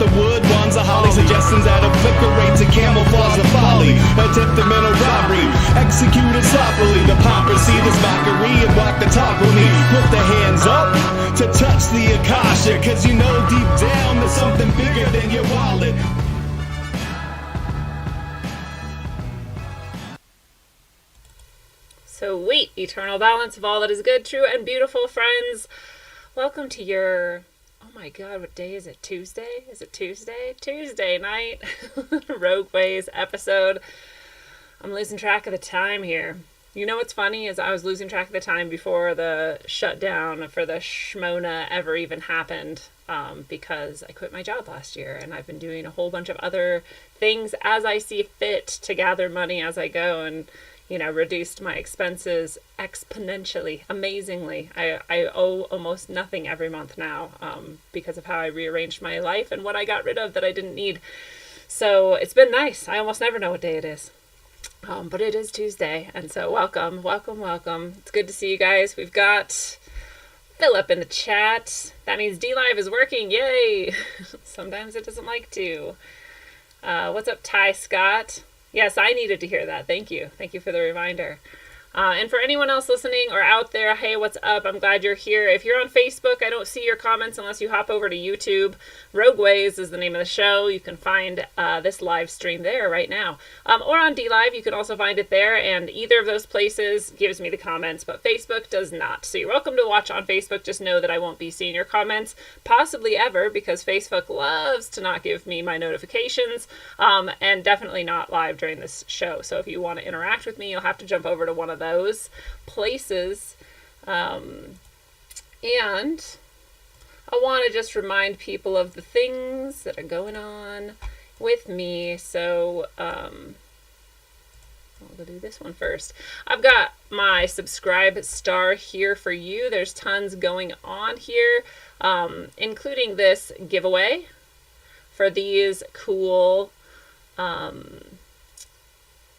the wood ones. A holly suggestions that obliterate to camouflage the folly. Attempted mental robbery, executed sloppily. The poppers see this mockery and walk the talk with me. Put the hands up to touch the Akasha, cause you know deep down there's something bigger than your wallet. Sweet eternal balance of all that is good, true, and beautiful, friends. Welcome to your, oh my god, what day is it? Tuesday? Is it Tuesday? Tuesday night Rogue Ways episode. I'm losing track of the time here. You know what's funny is I was losing track of the time before the shutdown for the Shmona ever even happened, because I quit my job last year and I've been doing a whole bunch of other things as I see fit to gather money as I go, and reduced my expenses exponentially, amazingly. I owe almost nothing every month now, because of how I rearranged my life and what I got rid of that I didn't need. So it's been nice. I almost never know what day it is. But it is Tuesday, and so welcome. It's good to see you guys. We've got Philip in the chat. That means DLive is working. Yay! Sometimes it doesn't like to. What's up, Ty Scott? Yes, I needed to hear that. Thank you. Thank you for the reminder. And for anyone else listening or out there, hey, what's up? I'm glad you're here. If you're on Facebook, I don't see your comments unless you hop over to YouTube. Rogue Ways is the name of the show. You can find this live stream there right now. Or on DLive, you can also find it there. And either of those places gives me the comments, but Facebook does not. So you're welcome to watch on Facebook. Just know that I won't be seeing your comments, possibly ever, because Facebook loves to not give me my notifications, and definitely not live during this show. So if you want to interact with me, you'll have to jump over to one of those places. And I want to just remind people of the things that are going on with me. So I'll go do this one first. I've got my subscribe star here for you. There's tons going on here, including this giveaway for these cool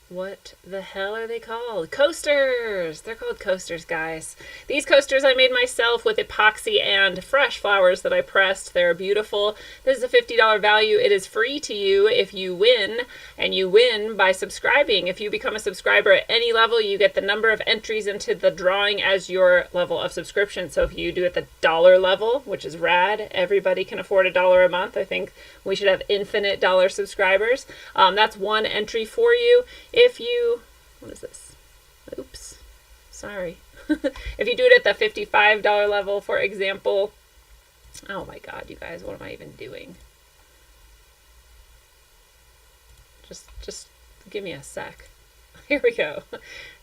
what the hell are they called? Coasters! They're called coasters, guys. These coasters I made myself with epoxy and fresh flowers that I pressed. They're beautiful. This is a $50 value. It is free to you if you win, and you win by subscribing. If you become a subscriber at any level, you get the number of entries into the drawing as your level of subscription. So if you do it the dollar level, which is rad, everybody can afford $1 a month. I think we should have infinite dollar subscribers. That's one entry for you. If you, what is this? Oops, sorry. If you do it at the $55 level, for example, oh my God, you guys, what am I even doing? Just give me a sec. Here we go.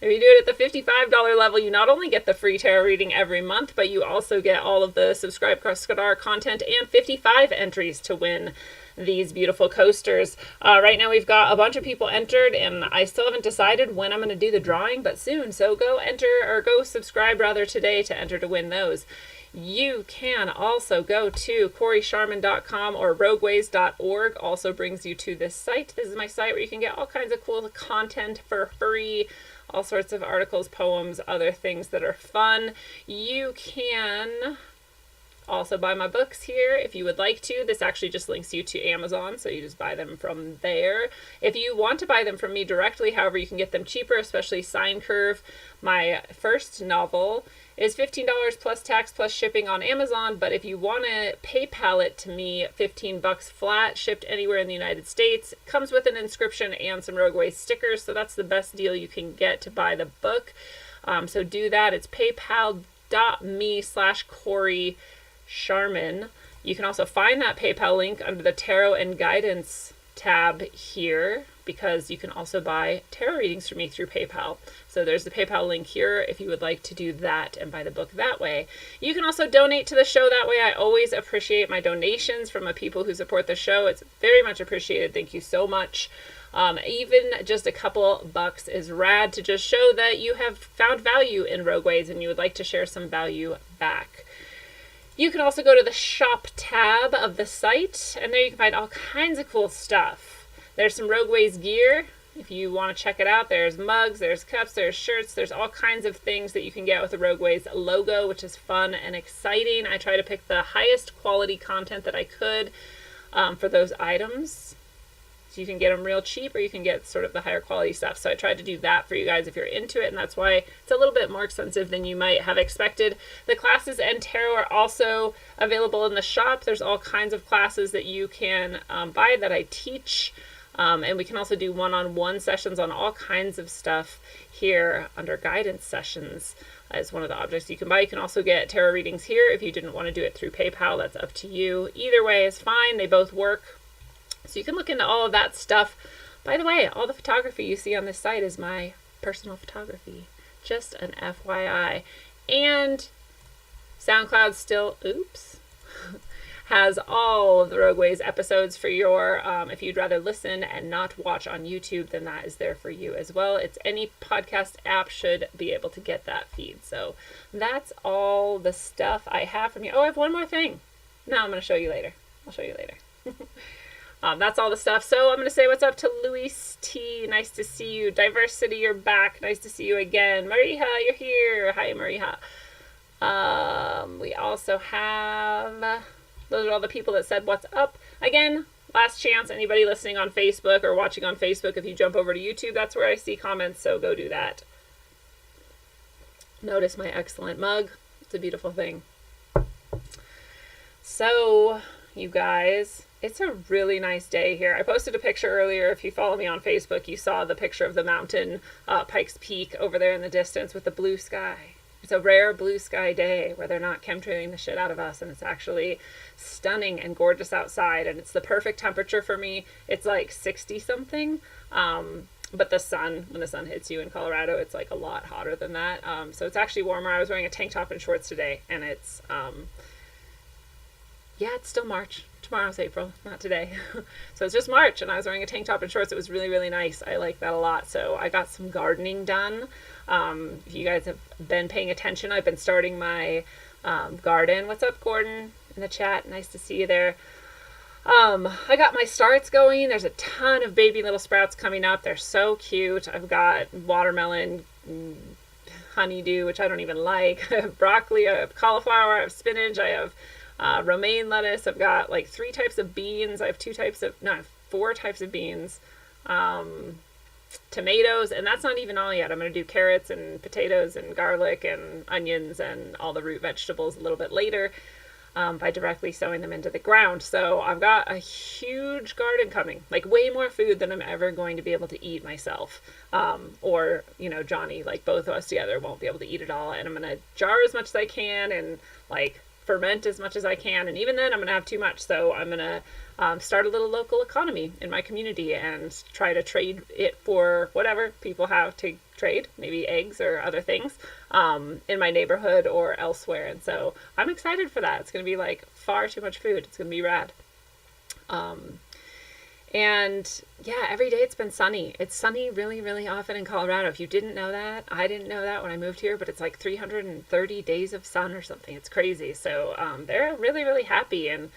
If you do it at the $55 level, you not only get the free tarot reading every month, but you also get all of the Subscribe Star content and 55 entries to win these beautiful coasters. Right now we've got a bunch of people entered, and I still haven't decided when I'm going to do the drawing, but soon. So go subscribe rather today to enter to win those. You can also go to CoreySharman.com or rogueways.org. Also brings you to this site. This is my site where you can get all kinds of cool content for free. All sorts of articles, poems, other things that are fun. You can also buy my books here if you would like to. This actually just links you to Amazon, so you just buy them from there. If you want to buy them from me directly, however, you can get them cheaper, especially Sine Curve. My first novel is $15 plus tax plus shipping on Amazon, but if you want to PayPal it to me, $15 flat, shipped anywhere in the United States. It comes with an inscription and some Rogue Ways stickers, so that's the best deal you can get to buy the book. So do that. It's paypal.me/Corey Sharman. You can also find that PayPal link under the Tarot and Guidance tab here, because you can also buy tarot readings from me through PayPal. So there's the PayPal link here if you would like to do that and buy the book that way. You can also donate to the show that way. I always appreciate my donations from the people who support the show. It's very much appreciated. Thank you so much. Even just a couple bucks is rad to just show that you have found value in Rogue Ways and you would like to share some value back. You can also go to the shop tab of the site, and there you can find all kinds of cool stuff. There's some Rogue Ways gear. If you want to check it out, there's mugs, there's cups, there's shirts, there's all kinds of things that you can get with the Rogue Ways logo, which is fun and exciting. I try to pick the highest quality content that I could. for those items. So you can get them real cheap, or you can get sort of the higher quality stuff. So I tried to do that for you guys if you're into it, and that's why it's a little bit more expensive than you might have expected. The classes and tarot are also available in the shop. There's all kinds of classes that you can buy that I teach. And we can also do one-on-one sessions on all kinds of stuff here under guidance sessions as one of the objects you can buy. You can also get tarot readings here if you didn't want to do it through PayPal. That's up to you. Either way is fine. They both work. So you can look into all of that stuff. By the way, all the photography you see on this site is my personal photography. Just an FYI. And SoundCloud still, has all of the Rogueways episodes for your, if you'd rather listen and not watch on YouTube, then that is there for you as well. It's any podcast app should be able to get that feed. So that's all the stuff I have from you. Oh, I have one more thing. No, I'm going to show you later. I'll show you later. That's all the stuff. So I'm going to say what's up to Luis T. Nice to see you. Diversity, you're back. Nice to see you again. Mariha, you're here. Hi, Mariha. We also have... Those are all the people that said what's up. Again, last chance, anybody listening on Facebook or watching on Facebook, if you jump over to YouTube, that's where I see comments, so go do that. Notice my excellent mug. It's a beautiful thing. So, you guys, it's a really nice day here. I posted a picture earlier. If you follow me on Facebook, you saw the picture of the mountain, Pikes Peak over there in the distance with the blue sky. It's a rare blue sky day where they're not chemtrailing the shit out of us, and it's actually stunning and gorgeous outside, and it's the perfect temperature for me. It's like 60 something, but the sun, when the sun hits you in Colorado, it's like a lot hotter than that. So it's actually warmer. I was wearing a tank top and shorts today, and it's it's still March. Tomorrow's April, not today. So it's just March, and I was wearing a tank top and shorts. It was really, really nice. I like that a lot. So I got some gardening done. If you guys have been paying attention, I've been starting my garden. What's up, Gordon, in the chat? Nice to see you there. I got my starts going. There's a ton of baby little sprouts coming up. They're so cute. I've got watermelon, honeydew, which I don't even like. I have broccoli, I have cauliflower, I have spinach, I have romaine lettuce. I've got like 3 types of beans. I have 4 types of beans. Tomatoes, and that's not even all yet. I'm going to do carrots and potatoes and garlic and onions and all the root vegetables a little bit later by directly sowing them into the ground. So I've got a huge garden coming, like way more food than I'm ever going to be able to eat myself. Or, Johnny, like both of us together won't be able to eat it all. And I'm going to jar as much as I can and like ferment as much as I can. And even then I'm going to have too much. So I'm going to start a little local economy in my community and try to trade it for whatever people have to trade, maybe eggs or other things, in my neighborhood or elsewhere. And so I'm excited for that. It's going to be like far too much food. It's going to be rad. And yeah, every day it's been sunny. It's sunny really, really often in Colorado. If you didn't know that, I didn't know that when I moved here, but it's like 330 days of sun or something. It's crazy. So they're really, really happy. And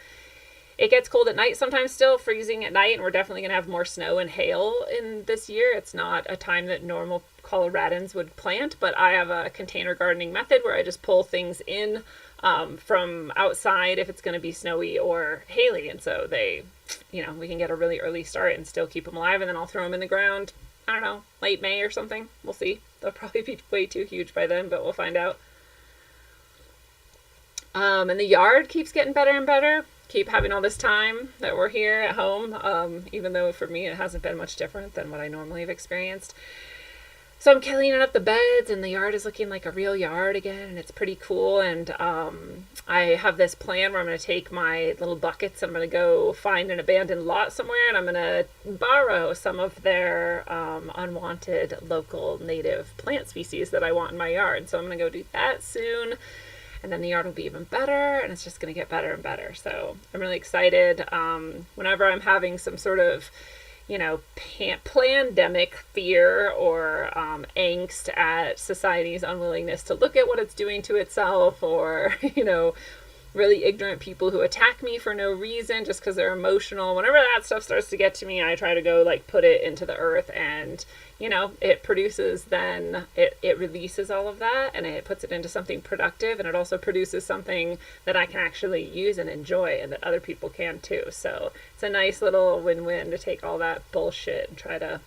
it gets cold at night sometimes, still freezing at night, and we're definitely going to have more snow and hail in this year. It's not a time that normal Coloradans would plant, but I have a container gardening method where I just pull things in from outside if it's going to be snowy or haily, and so they, we can get a really early start and still keep them alive, and then I'll throw them in the ground, I don't know, late May or something. We'll see. They'll probably be way too huge by then, but we'll find out. And the yard keeps getting better and better. Keep having all this time that we're here at home, even though for me it hasn't been much different than what I normally have experienced. So I'm cleaning up the beds, and the yard is looking like a real yard again, and it's pretty cool. And I have this plan where I'm going to take my little buckets, I'm going to go find an abandoned lot somewhere, and I'm going to borrow some of their unwanted local native plant species that I want in my yard. So I'm going to go do that soon. And then the yard will be even better, and it's just going to get better and better. So I'm really excited. Whenever I'm having some sort of, pandemic fear or angst at society's unwillingness to look at what it's doing to itself, or, really ignorant people who attack me for no reason just because they're emotional. Whenever that stuff starts to get to me, I try to go like put it into the earth, and it produces, then it releases all of that and it puts it into something productive, and it also produces something that I can actually use and enjoy and that other people can too. So it's a nice little win-win to take all that bullshit and try to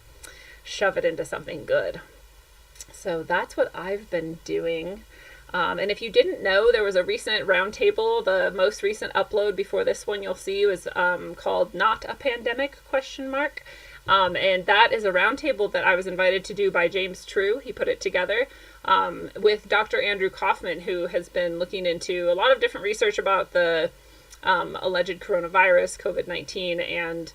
shove it into something good. So that's what I've been doing. And if you didn't know, there was a recent roundtable. The most recent upload before this one you'll see was called Not a Pandemic ? And that is a roundtable that I was invited to do by James True. He put it together with Dr. Andrew Kaufman, who has been looking into a lot of different research about the alleged coronavirus, COVID-19, and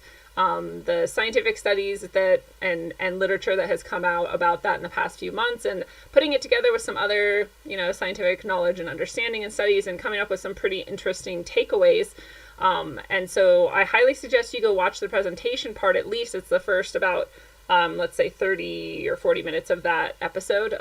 the scientific studies that and literature that has come out about that in the past few months, and putting it together with some other scientific knowledge and understanding and studies, and coming up with some pretty interesting takeaways. And so I highly suggest you go watch the presentation part. At least it's the first about let's say 30 or 40 minutes of that episode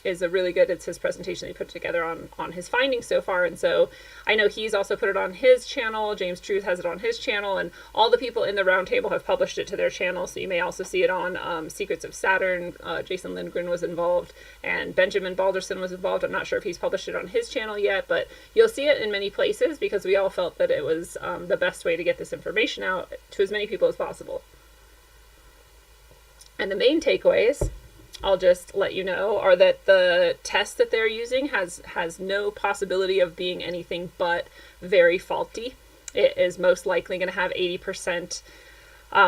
is a really good, it's his presentation he put together on his findings so far. And so I know he's also put it on his channel. James Truth has it on his channel, and all the people in the roundtable have published it to their channel. So you may also see it on Secrets of Saturn. Jason Lindgren was involved, and Benjamin Balderson was involved. I'm not sure if he's published it on his channel yet, but you'll see it in many places because we all felt that it was the best way to get this information out to as many people as possible. And the main takeaways, I'll just let you know, are that the test that they're using has no possibility of being anything but very faulty. It is most likely going to have 80%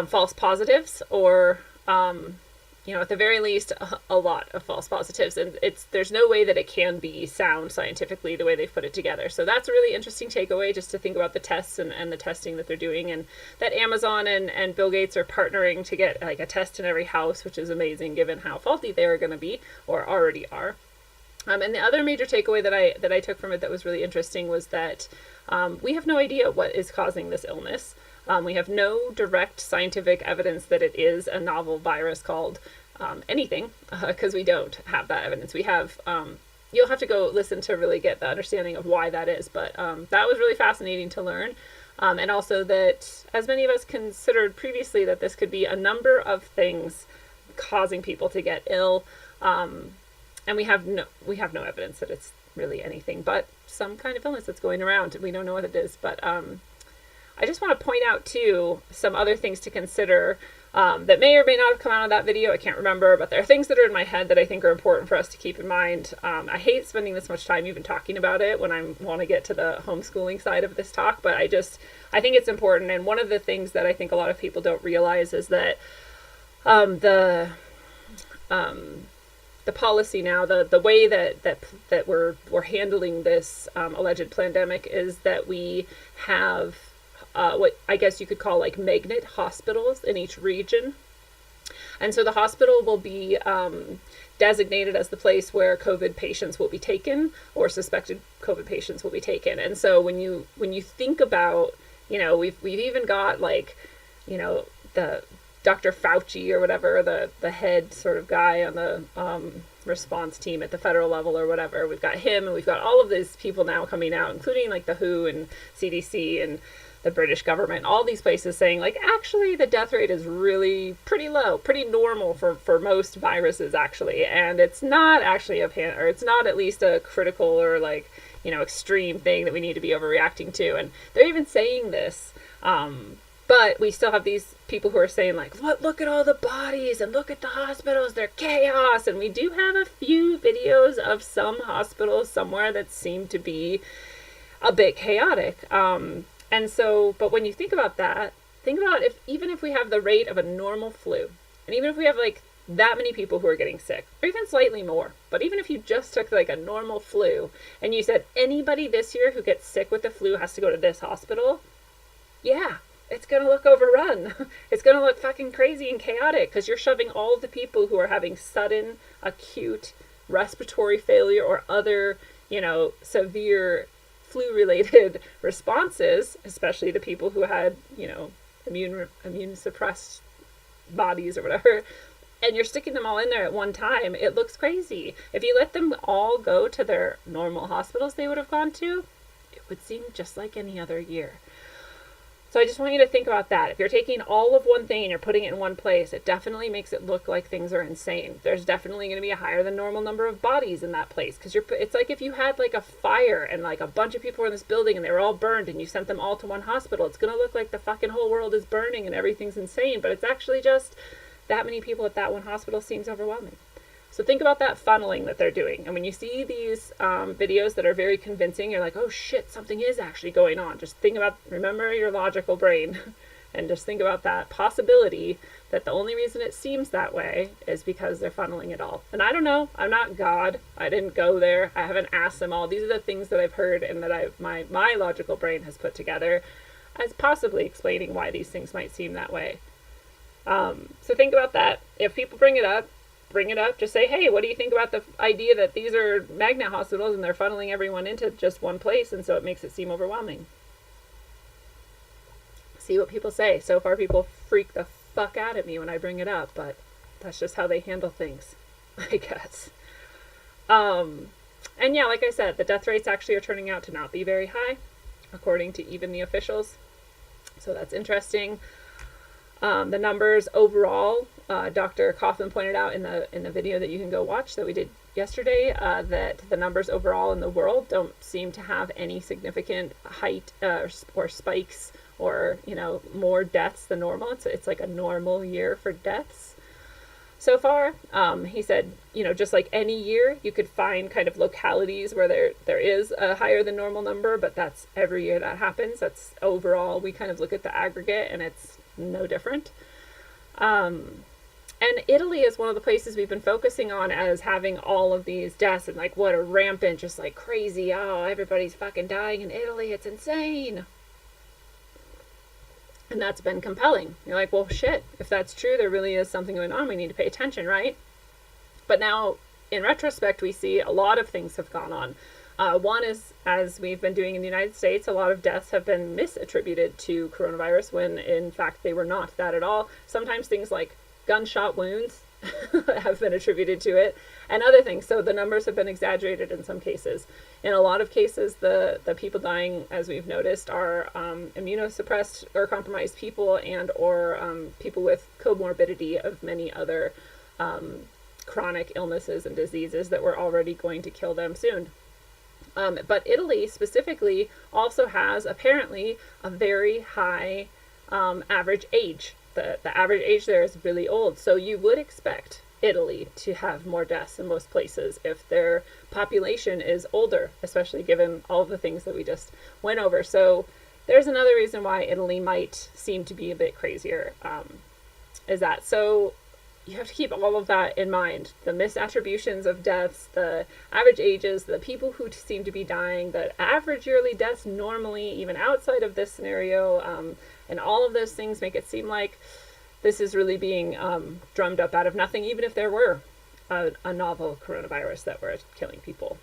false positives, or at the very least a lot of false positives, and there's no way that it can be sound scientifically the way they've put it together. So that's a really interesting takeaway, just to think about the tests and the testing that they're doing, and that Amazon and Bill Gates are partnering to get like a test in every house, which is amazing given how faulty they are going to be, or already are. And the other major takeaway that I took from it that was really interesting was that we have no idea what is causing this illness. We have no direct scientific evidence that it is a novel virus called anything, because we don't have that evidence. We have, you'll have to go listen to really get the understanding of why that is, but that was really fascinating to learn. And also that, as many of us considered previously, that this could be a number of things causing people to get ill, and we have no evidence that it's really anything but some kind of illness that's going around. We don't know what it is, but I just want to point out, too, some other things to consider that may or may not have come out of that video. I can't remember, but there are things that are in my head that I think are important for us to keep in mind. I hate spending this much time even talking about it when I want to get to the homeschooling side of this talk, but I think it's important. And one of the things that I think a lot of people don't realize is that the policy now, the way that we're handling this alleged pandemic is that we have what I guess you could call like magnet hospitals in each region. And so the hospital will be designated as the place where COVID patients will be taken, or suspected COVID patients will be taken. And so when you think about, we've even got like, the Dr. Fauci or whatever, the head sort of guy on the response team at the federal level or whatever. We've got him, and we've got all of these people now coming out, including like the WHO and CDC and the British government, all these places saying like, actually the death rate is really pretty low, pretty normal for most viruses actually, and it's not actually or it's not at least a critical or like, extreme thing that we need to be overreacting to. And they're even saying this, but we still have these people who are saying like, look at all the bodies and look at the hospitals, they're chaos. And we do have a few videos of some hospitals somewhere that seem to be a bit chaotic. And so, but when you think about that, think about even if we have the rate of a normal flu, and even if we have like that many people who are getting sick, or even slightly more, but even if you just took like a normal flu and you said anybody this year who gets sick with the flu has to go to this hospital, yeah, it's going to look overrun. It's going to look fucking crazy and chaotic, because you're shoving all the people who are having sudden, acute respiratory failure or other, severe flu-related responses, especially the people who had, immune suppressed bodies or whatever, and you're sticking them all in there at one time. It looks crazy. If you let them all go to their normal hospitals they would have gone to, it would seem just like any other year. So I just want you to think about that. If you're taking all of one thing and you're putting it in one place, it definitely makes it look like things are insane. There's definitely going to be a higher than normal number of bodies in that place, because it's like if you had like a fire and like a bunch of people were in this building and they were all burned and you sent them all to one hospital. It's going to look like the fucking whole world is burning and everything's insane, but it's actually just that many people at that one hospital seems overwhelming. So think about that funneling that they're doing. And when you see these videos that are very convincing, you're like, oh shit, something is actually going on. Just remember your logical brain and just think about that possibility that the only reason it seems that way is because they're funneling it all. And I don't know, I'm not God. I didn't go there. I haven't asked them all. These are the things that I've heard and that my logical brain has put together as possibly explaining why these things might seem that way. So think about that. If people bring it up, just say, hey, what do you think about the idea that these are magnet hospitals and they're funneling everyone into just one place, and so it makes it seem overwhelming. See what people say. So far people freak the fuck out at me when I bring it up, but that's just how they handle things, I guess. And yeah, like I said, the death rates actually are turning out to not be very high, according to even the officials. So that's interesting. The numbers overall, Dr. Kaufman pointed out in the video that you can go watch that we did yesterday, that the numbers overall in the world don't seem to have any significant height or spikes or more deaths than normal. It's like a normal year for deaths so far. He said, just like any year, you could find kind of localities where there is a higher than normal number, but that's every year that happens. That's overall, we kind of look at the aggregate and it's no different. And Italy is one of the places we've been focusing on as having all of these deaths and like what a rampant, just like crazy, oh, everybody's fucking dying in Italy, it's insane. And that's been compelling. You're like, well, shit, if that's true, there really is something going on. We need to pay attention, right? But now, in retrospect, we see a lot of things have gone on. One is, as we've been doing in the United States, a lot of deaths have been misattributed to coronavirus when, in fact, they were not that at all. Sometimes things like gunshot wounds have been attributed to it, and other things. So the numbers have been exaggerated in some cases. In a lot of cases, the people dying, as we've noticed, are immunosuppressed or compromised people and or people with comorbidity of many other chronic illnesses and diseases that were already going to kill them soon. But Italy specifically also has apparently a very high average age. The average age there is really old. So you would expect Italy to have more deaths in most places if their population is older, especially given all of the things that we just went over. So there's another reason why Italy might seem to be a bit crazier, is that. So you have to keep all of that in mind. The misattributions of deaths, the average ages, the people who seem to be dying, the average yearly deaths normally, even outside of this scenario, and all of those things make it seem like this is really being drummed up out of nothing, even if there were a novel coronavirus that were killing people,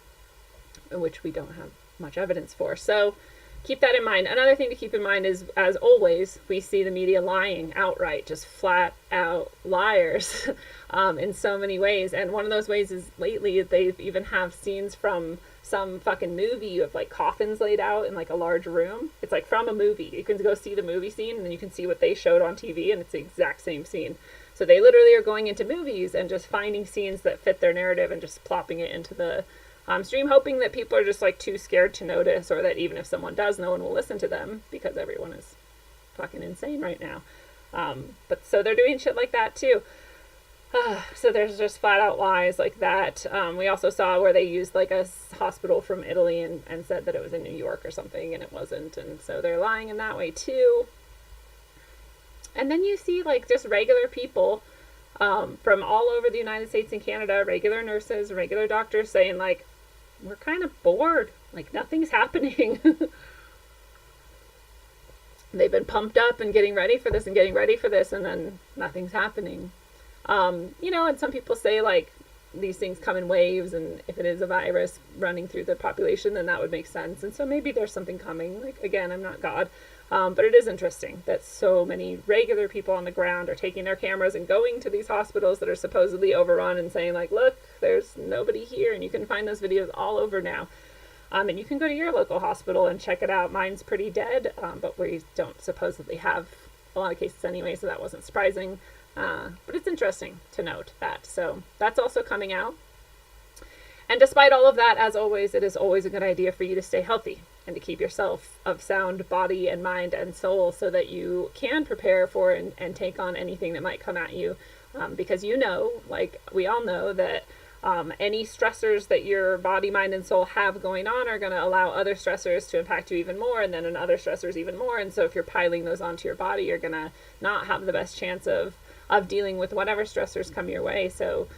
which we don't have much evidence for. So keep that in mind. Another thing to keep in mind is, as always, we see the media lying outright, just flat out liars in so many ways. And one of those ways is lately they've even have scenes from some fucking movie of like coffins laid out in like a large room. It's like from a movie. You can go see the movie scene and then you can see what they showed on TV and it's the exact same scene. So they literally are going into movies and just finding scenes that fit their narrative and just plopping it into the stream, hoping that people are just like too scared to notice, or that even if someone does, no one will listen to them because everyone is fucking insane right now. But so they're doing shit like that too. So there's just flat out lies like that. We also saw where they used like a hospital from Italy and said that it was in New York or something, and it wasn't. And so they're lying in that way too. And then you see like just regular people from all over the United States and Canada, regular nurses, regular doctors saying like, we're kind of bored, like nothing's happening. They've been pumped up and getting ready for this, and then nothing's happening. And some people say like these things come in waves, and if it is a virus running through the population, then that would make sense. And so maybe there's something coming. Like, again, I'm not God. But it is interesting that so many regular people on the ground are taking their cameras and going to these hospitals that are supposedly overrun and saying like, look, there's nobody here. And you can find those videos all over now. And you can go to your local hospital and check it out. Mine's pretty dead, but we don't supposedly have a lot of cases anyway, so that wasn't surprising. But it's interesting to note that. So that's also coming out. And despite all of that, as always, it is always a good idea for you to stay healthy and to keep yourself of sound body and mind and soul so that you can prepare for and take on anything that might come at you. Because like we all know, that any stressors that your body, mind, and soul have going on are going to allow other stressors to impact you even more, and then other stressors even more. And so if you're piling those onto your body, you're going to not have the best chance of dealing with whatever stressors come your way. So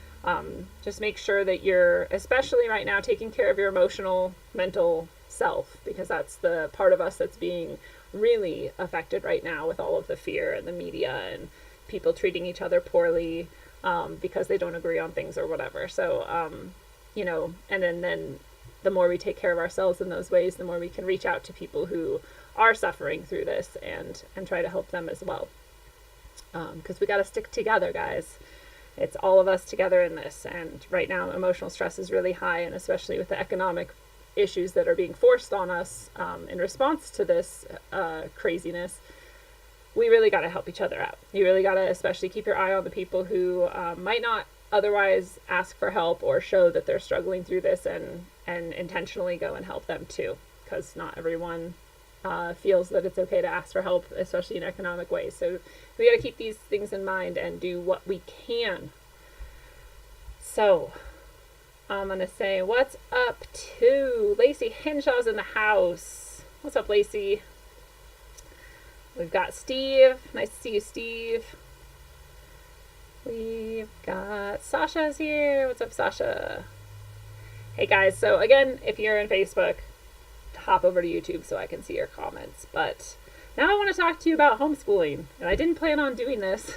just make sure that you're, especially right now, taking care of your emotional, mental self, because that's the part of us that's being really affected right now with all of the fear and the media and people treating each other poorly because they don't agree on things or whatever. So, and then the more we take care of ourselves in those ways, the more we can reach out to people who are suffering through this and try to help them as well. Because we got to stick together, guys. It's all of us together in this. And right now, emotional stress is really high, and especially with the economic issues that are being forced on us in response to this craziness, we really got to help each other out. You really got to especially keep your eye on the people who might not otherwise ask for help or show that they're struggling through this, and intentionally go and help them too, because not everyone feels that it's okay to ask for help, especially in economic ways. So we got to keep these things in mind and do what we can. So I'm going to say, what's up to Lacey Henshaw's in the house. What's up, Lacey? We've got Steve. Nice to see you, Steve. We've got Sasha's here. What's up, Sasha? Hey, guys. So again, if you're in Facebook, hop over to YouTube so I can see your comments. But now I want to talk to you about homeschooling. And I didn't plan on doing this.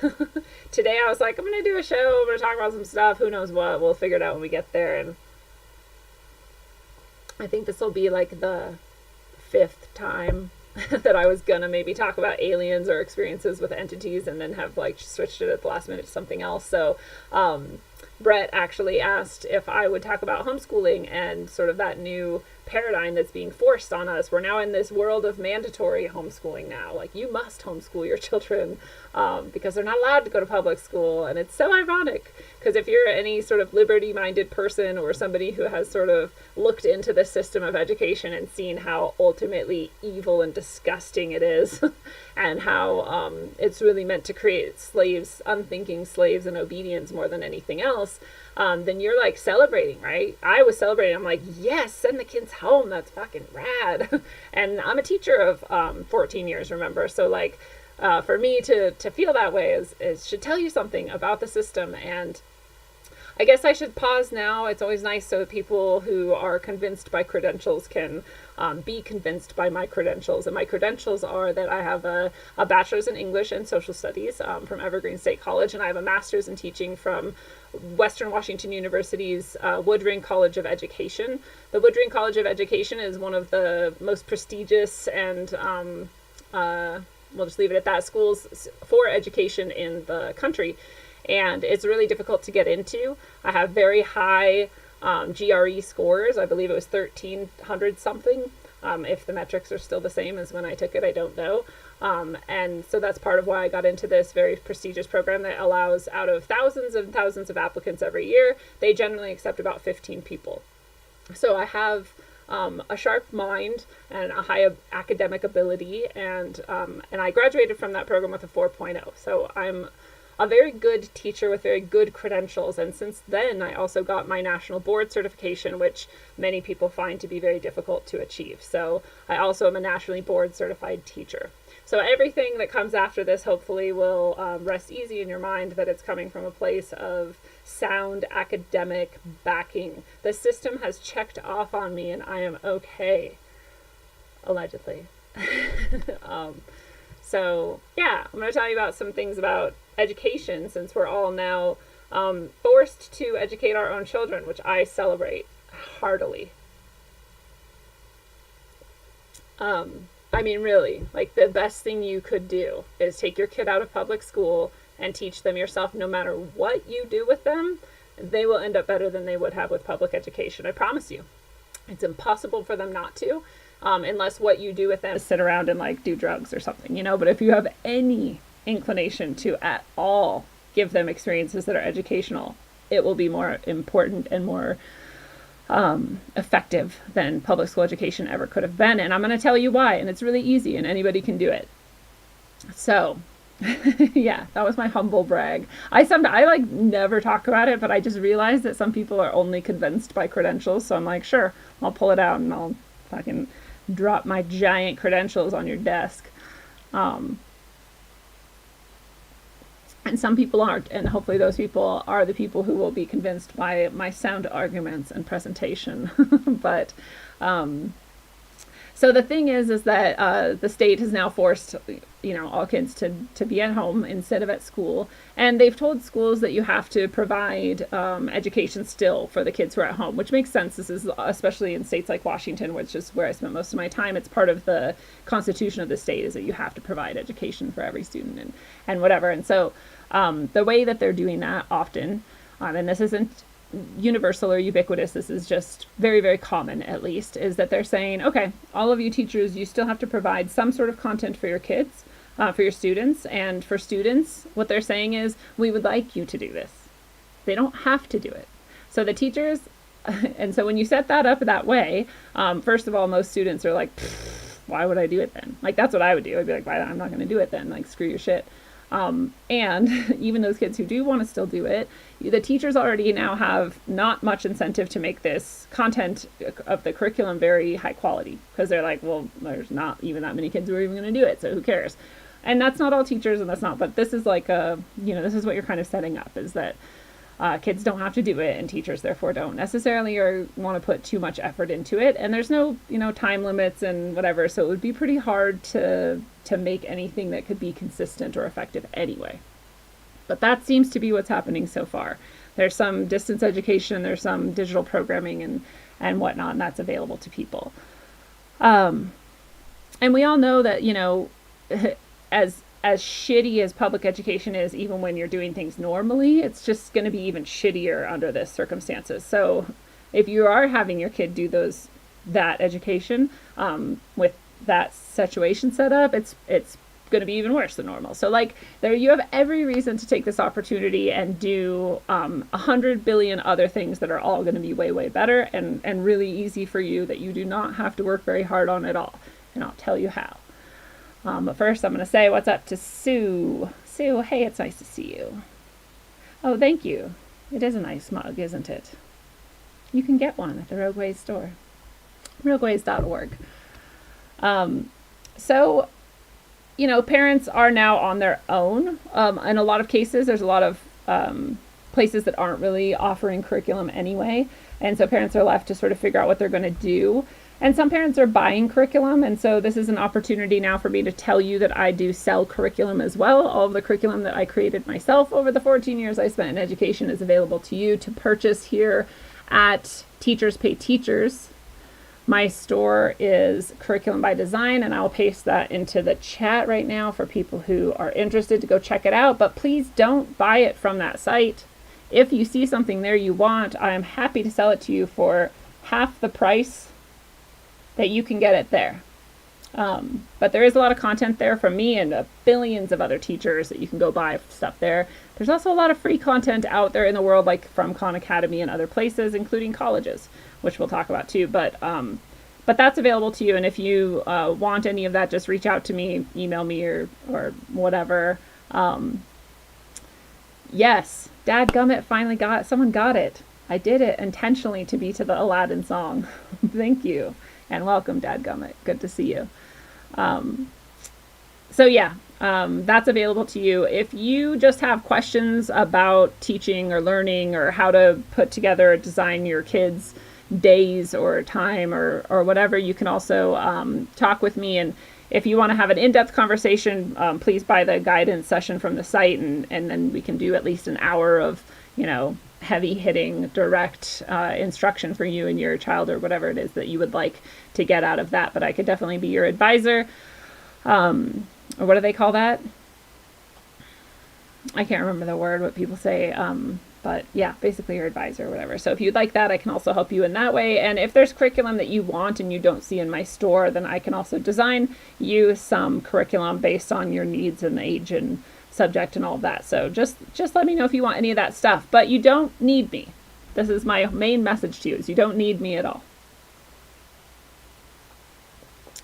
Today I was like, I'm going to do a show. I'm going to talk about some stuff. Who knows what. We'll figure it out when we get there. And I think this will be like the 5th time that I was going to maybe talk about aliens or experiences with entities, and then have like switched it at the last minute to something else. So Brett actually asked if I would talk about homeschooling and sort of that new paradigm that's being forced on us. We're now in this world of mandatory homeschooling now. Like, you must homeschool your children because they're not allowed to go to public school. And it's so ironic, because if you're any sort of liberty-minded person or somebody who has sort of looked into the system of education and seen how ultimately evil and disgusting it is and how it's really meant to create slaves, unthinking slaves and obedience more than anything else, then you're like celebrating, right? I was celebrating. I'm like, yes, send the kids home. That's fucking rad. And I'm a teacher of 14 years, remember? So like, for me to feel that way is should tell you something about the system. And I guess I should pause now. It's always nice so that people who are convinced by credentials can be convinced by my credentials. And my credentials are that I have a bachelor's in English and social studies from Evergreen State College, and I have a master's in teaching from Western Washington University's Woodring College of Education. The Woodring College of Education is one of the most prestigious and we'll just leave it at that, schools for education in the country. And it's really difficult to get into. I have very high GRE scores. I believe it was 1,300 something. If the metrics are still the same as when I took it, I don't know. And so that's part of why I got into this very prestigious program that allows, out of thousands and thousands of applicants every year, they generally accept about 15 people. So I have a sharp mind and a high academic ability, and I graduated from that program with a 4.0. So I'm a very good teacher with very good credentials, and since then I also got my national board certification, which many people find to be very difficult to achieve. So I also am a nationally board certified teacher. So everything that comes after this hopefully will rest easy in your mind, that it's coming from a place of sound academic backing. The system has checked off on me and I am okay, allegedly. So yeah, I'm going to tell you about some things about education, since we're all now forced to educate our own children, which I celebrate heartily. I mean, really, like, the best thing you could do is take your kid out of public school and teach them yourself. No matter what you do with them, they will end up better than they would have with public education. I promise you. It's impossible for them not to, unless what you do with them is sit around and like do drugs or something, you know. But if you have any inclination to at all give them experiences that are educational, it will be more important and more effective than public school education ever could have been. And I'm going to tell you why. And it's really easy and anybody can do it. So yeah, that was my humble brag. I like never talk about it, but I just realized that some people are only convinced by credentials. So I'm like, sure, I'll pull it out and I'll fucking drop my giant credentials on your desk. And some people aren't, and hopefully those people are the people who will be convinced by my sound arguments and presentation. But so the thing is that the state has now forced, you know, all kids to be at home instead of at school. And they've told schools that you have to provide education still for the kids who are at home, which makes sense. This is especially in states like Washington, which is where I spent most of my time. It's part of the constitution of the state is that you have to provide education for every student and whatever. And so the way that they're doing that often, and this isn't universal or ubiquitous, this is just very, very common at least, is that they're saying, okay, all of you teachers, you still have to provide some sort of content for your kids, for your students. And for students, what they're saying is, we would like you to do this. They don't have to do it. So the teachers, and so when you set that up that way, first of all, most students are like, why would I do it then? Like, that's what I would do. I'd be like, why? I'm not going to do it then. Like, screw your shit. And even those kids who do want to still do it, the teachers already now have not much incentive to make this content of the curriculum very high quality, because they're like, well, there's not even that many kids who are even going to do it, so who cares? And that's not all teachers, and that's not, but this is like this is what you're kind of setting up, is that kids don't have to do it, and teachers therefore don't necessarily or want to put too much effort into it. And there's no, time limits and whatever, so it would be pretty hard to make anything that could be consistent or effective anyway. But that seems to be what's happening so far. There's some distance education, there's some digital programming and whatnot, and that's available to people. And we all know that, as shitty as public education is, even when you're doing things normally, it's just going to be even shittier under this circumstances. So if you are having your kid do that education with that situation set up, it's going to be even worse than normal. So like there, you have every reason to take this opportunity and do 100 billion other things that are all going to be way, way better and really easy for you, that you do not have to work very hard on at all. And I'll tell you how. But first I'm going to say what's up to Sue. Sue, hey, it's nice to see you. Oh, thank you. It is a nice mug, isn't it? You can get one at the Rogueways store. Rogueways.org. So, parents are now on their own. In a lot of cases, there's a lot of places that aren't really offering curriculum anyway. And so parents are left to sort of figure out what they're going to do. And some parents are buying curriculum. And so this is an opportunity now for me to tell you that I do sell curriculum as well. All of the curriculum that I created myself over the 14 years I spent in education is available to you to purchase here at Teachers Pay Teachers. My store is Curriculum by Design, and I'll paste that into the chat right now for people who are interested to go check it out. But please don't buy it from that site. If you see something there you want, I am happy to sell it to you for half the price that you can get it there. But there is a lot of content there from me and billions of other teachers that you can go buy stuff there. There's also a lot of free content out there in the world, like from Khan Academy and other places, including colleges, which we'll talk about too. But that's available to you. And if you want any of that, just reach out to me, email me or whatever. Yes, dadgummit, someone got it. I did it intentionally to be to the Aladdin song. Thank you. And welcome, dadgummit. Good to see you. That's available to you. If you just have questions about teaching or learning or how to put together or design your kids' days or time or whatever, you can also talk with me. And if you want to have an in-depth conversation, please buy the guidance session from the site, and then we can do at least an hour of, heavy hitting direct instruction for you and your child or whatever it is that you would like to get out of that. But I could definitely be your advisor. Or what do they call that? I can't remember the word, what people say. But yeah, basically your advisor or whatever. So if you'd like that, I can also help you in that way. And if there's curriculum that you want and you don't see in my store, then I can also design you some curriculum based on your needs and age and subject and all of that. So just let me know if you want any of that stuff. But you don't need me. This is my main message to you, is you don't need me at all.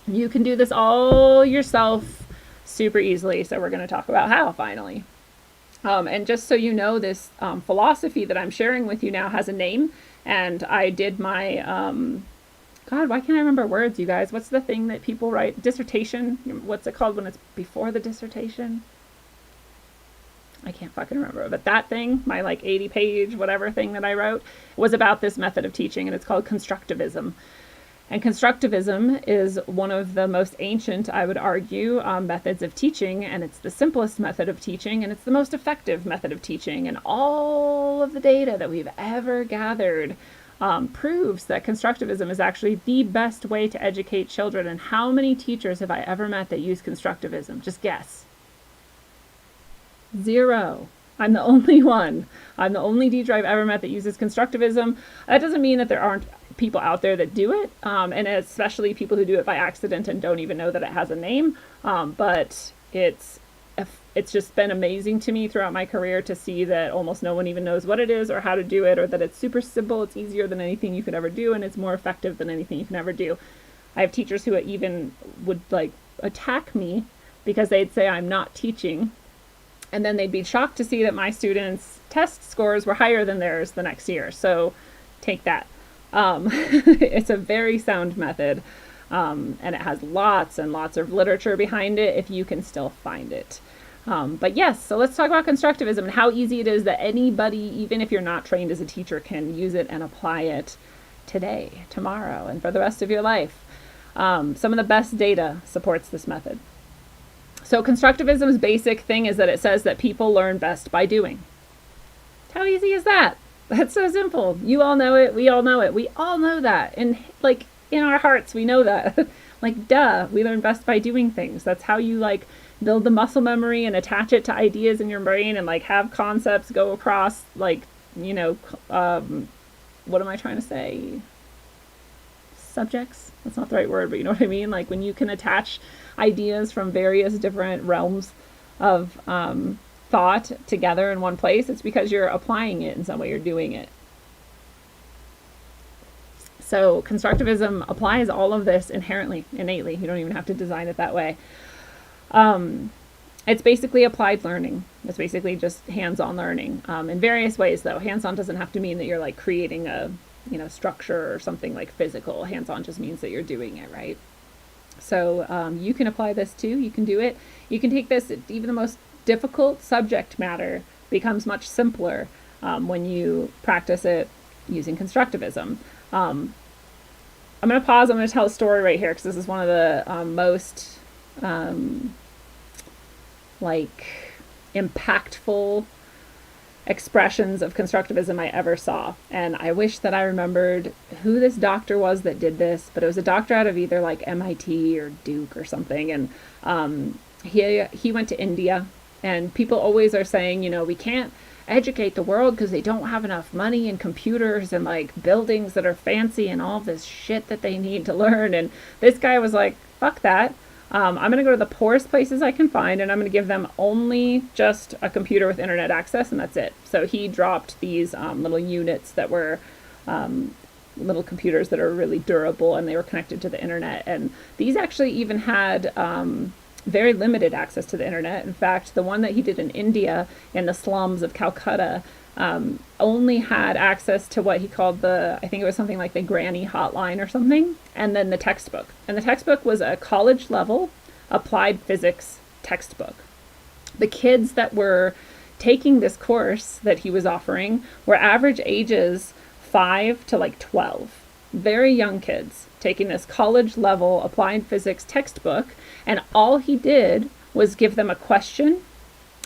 You can do this all yourself super easily. So we're going to talk about how finally. And just so you know, this philosophy that I'm sharing with you now has a name. And I did my, God, why can't I remember words, you guys? What's the thing that people write? Dissertation? What's it called when it's before the dissertation? I can't fucking remember. But that thing, my like 80-page whatever thing that I wrote, was about this method of teaching. And it's called constructivism. And constructivism is one of the most ancient, I would argue, methods of teaching, and it's the simplest method of teaching, and it's the most effective method of teaching. And all of the data that we've ever gathered proves that constructivism is actually the best way to educate children. And how many teachers have I ever met that use constructivism? Just guess. 0. I'm the only one. I'm the only teacher I've ever met that uses constructivism. That doesn't mean that there aren't people out there that do it, and especially people who do it by accident and don't even know that it has a name. But it's just been amazing to me throughout my career to see that almost no one even knows what it is or how to do it, or that it's super simple, it's easier than anything you could ever do, and it's more effective than anything you can ever do. I have teachers who even would like attack me because they'd say I'm not teaching, and then they'd be shocked to see that my students' test scores were higher than theirs the next year. So take that. It's a very sound method, and it has lots and lots of literature behind it if you can still find it. But yes, so let's talk about constructivism and how easy it is that anybody, even if you're not trained as a teacher, can use it and apply it today, tomorrow, and for the rest of your life. Some of the best data supports this method. So constructivism's basic thing is that it says that people learn best by doing. How easy is that? That's so simple. You all know it. We all know it. We all know that. And like in our hearts, we know that. Like, duh, we learn best by doing things. That's how you like build the muscle memory and attach it to ideas in your brain and like have concepts go across like, you know, what am I trying to say? Subjects? That's not the right word, but you know what I mean? Like when you can attach ideas from various different realms of thought together in one place, it's because you're applying it in some way, you're doing it. So constructivism applies all of this inherently, innately. You don't even have to design it that way. It's basically applied learning. It's basically just hands-on learning in various ways, though. Hands-on doesn't have to mean that you're like creating a, you know, structure or something like physical. Hands-on just means that you're doing it, right? So you can apply this too. You can do it. You can take this, even the most difficult subject matter becomes much simpler when you practice it using constructivism. I'm going to pause. I'm going to tell a story right here because this is one of the most like impactful expressions of constructivism I ever saw. And I wish that I remembered who this doctor was that did this, but it was a doctor out of either like MIT or Duke or something. And he went to India, and people always are saying, you know, we can't educate the world because they don't have enough money and computers and like buildings that are fancy and all this shit that they need to learn. And this guy was like, fuck that. I'm going to go to the poorest places I can find, and I'm going to give them only just a computer with internet access, and that's it. So he dropped these little units that were little computers that are really durable, and they were connected to the internet. And these actually even had very limited access to the internet. In fact, the one that he did in India, in the slums of Calcutta, only had access to what he called I think it was something like the granny hotline or something, and then the textbook. And the textbook was a college level applied physics textbook. The kids that were taking this course that he was offering were average ages 5 to like 12. Very young kids taking this college level applied physics textbook, and all he did was give them a question,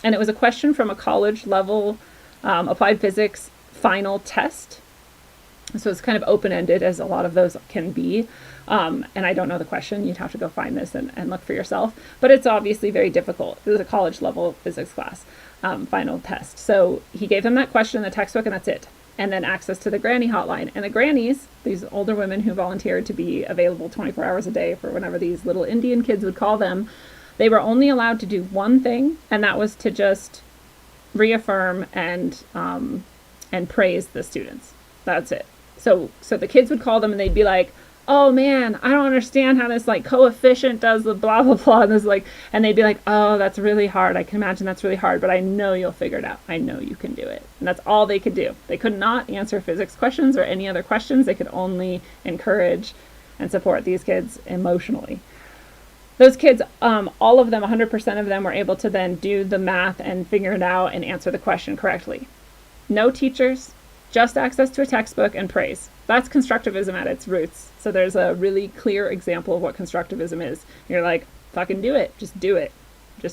and it was a question from a college level applied physics final test. So it's kind of open-ended, as a lot of those can be. And I don't know the question. You'd have to go find this and look for yourself. But it's obviously very difficult. It was a college level physics class, final test. So he gave them that question in the textbook, and that's it. And then access to the granny hotline. And the grannies, these older women who volunteered to be available 24 hours a day for whenever these little Indian kids would call them, they were only allowed to do one thing, and that was to just reaffirm and praise the students. That's it. So the kids would call them and they'd be like, oh man, I don't understand how this like coefficient does the blah, blah, blah. And this like, and they'd be like, oh, that's really hard. I can imagine that's really hard, but I know you'll figure it out. I know you can do it. And that's all they could do. They could not answer physics questions or any other questions. They could only encourage and support these kids emotionally. Those kids, all of them, 100% of them were able to then do the math and figure it out and answer the question correctly. No teachers, just access to a textbook and praise. That's constructivism at its roots. So there's a really clear example of what constructivism is. You're like, fucking do it. Just do it.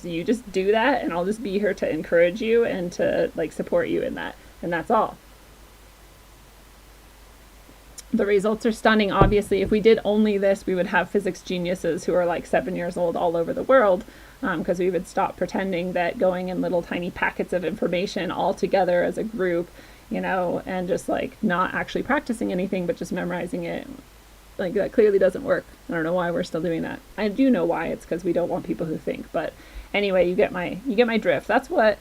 You just do that, and I'll just be here to encourage you and to like support you in that. And that's all. The results are stunning. Obviously, if we did only this, we would have physics geniuses who are like 7 years old all over the world, because we would stop pretending that going in little tiny packets of information all together as a group, and just like not actually practicing anything, but just memorizing it. Like that clearly doesn't work. I don't know why we're still doing that. I do know why. It's because we don't want people who think. But anyway, you get my drift. That's what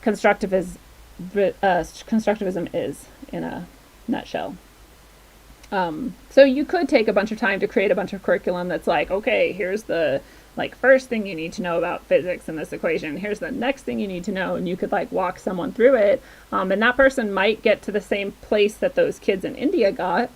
constructivism is in a nutshell. So you could take a bunch of time to create a bunch of curriculum that's like, okay, here's the like first thing you need to know about physics in this equation. Here's the next thing you need to know. And you could like walk someone through it. And that person might get to the same place that those kids in India got.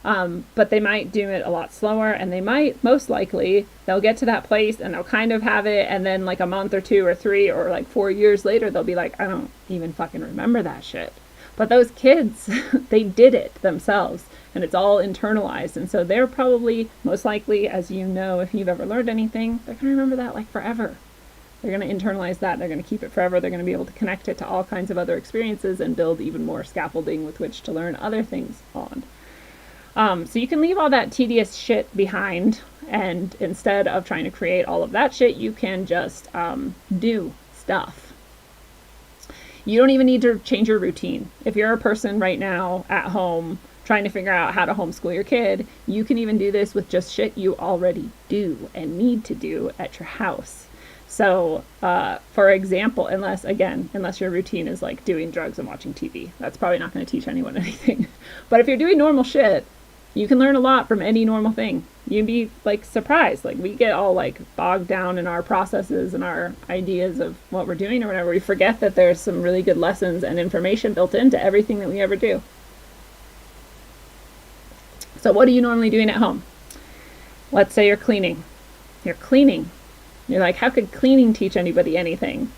But they might do it a lot slower, and they might, most likely, they'll get to that place and they'll kind of have it. And then like a month or 2 or 3 or like 4 years later, they'll be like, I don't even fucking remember that shit. But those kids, they did it themselves, and it's all internalized. And so they're probably, most likely, as you know, if you've ever learned anything, they're going to remember that like forever. They're going to internalize that. They're going to keep it forever. They're going to be able to connect it to all kinds of other experiences and build even more scaffolding with which to learn other things on. So you can leave all that tedious shit behind, and instead of trying to create all of that shit, you can just do stuff. You don't even need to change your routine. If you're a person right now at home trying to figure out how to homeschool your kid, you can even do this with just shit you already do and need to do at your house. So, for example, unless your routine is like doing drugs and watching TV, that's probably not going to teach anyone anything. But if you're doing normal shit, you can learn a lot from any normal thing. You'd be like surprised. Like we get all like bogged down in our processes and our ideas of what we're doing or whatever. We forget that there's some really good lessons and information built into everything that we ever do. So what are you normally doing at home? Let's say you're cleaning. You're cleaning. You're like, how could cleaning teach anybody anything?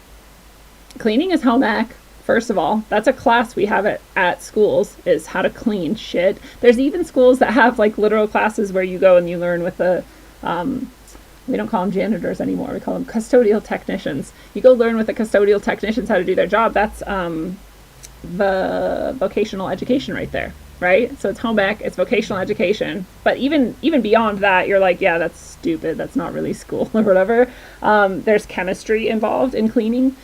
Cleaning is home ec. First of all, that's a class we have at schools, is how to clean shit. There's even schools that have like literal classes where you go and you learn with the, we don't call them janitors anymore. We call them custodial technicians. You go learn with the custodial technicians how to do their job. That's the vocational education right there, right? So it's home ec, it's vocational education. But even beyond that, you're like, yeah, that's stupid. That's not really school or whatever. There's chemistry involved in cleaning.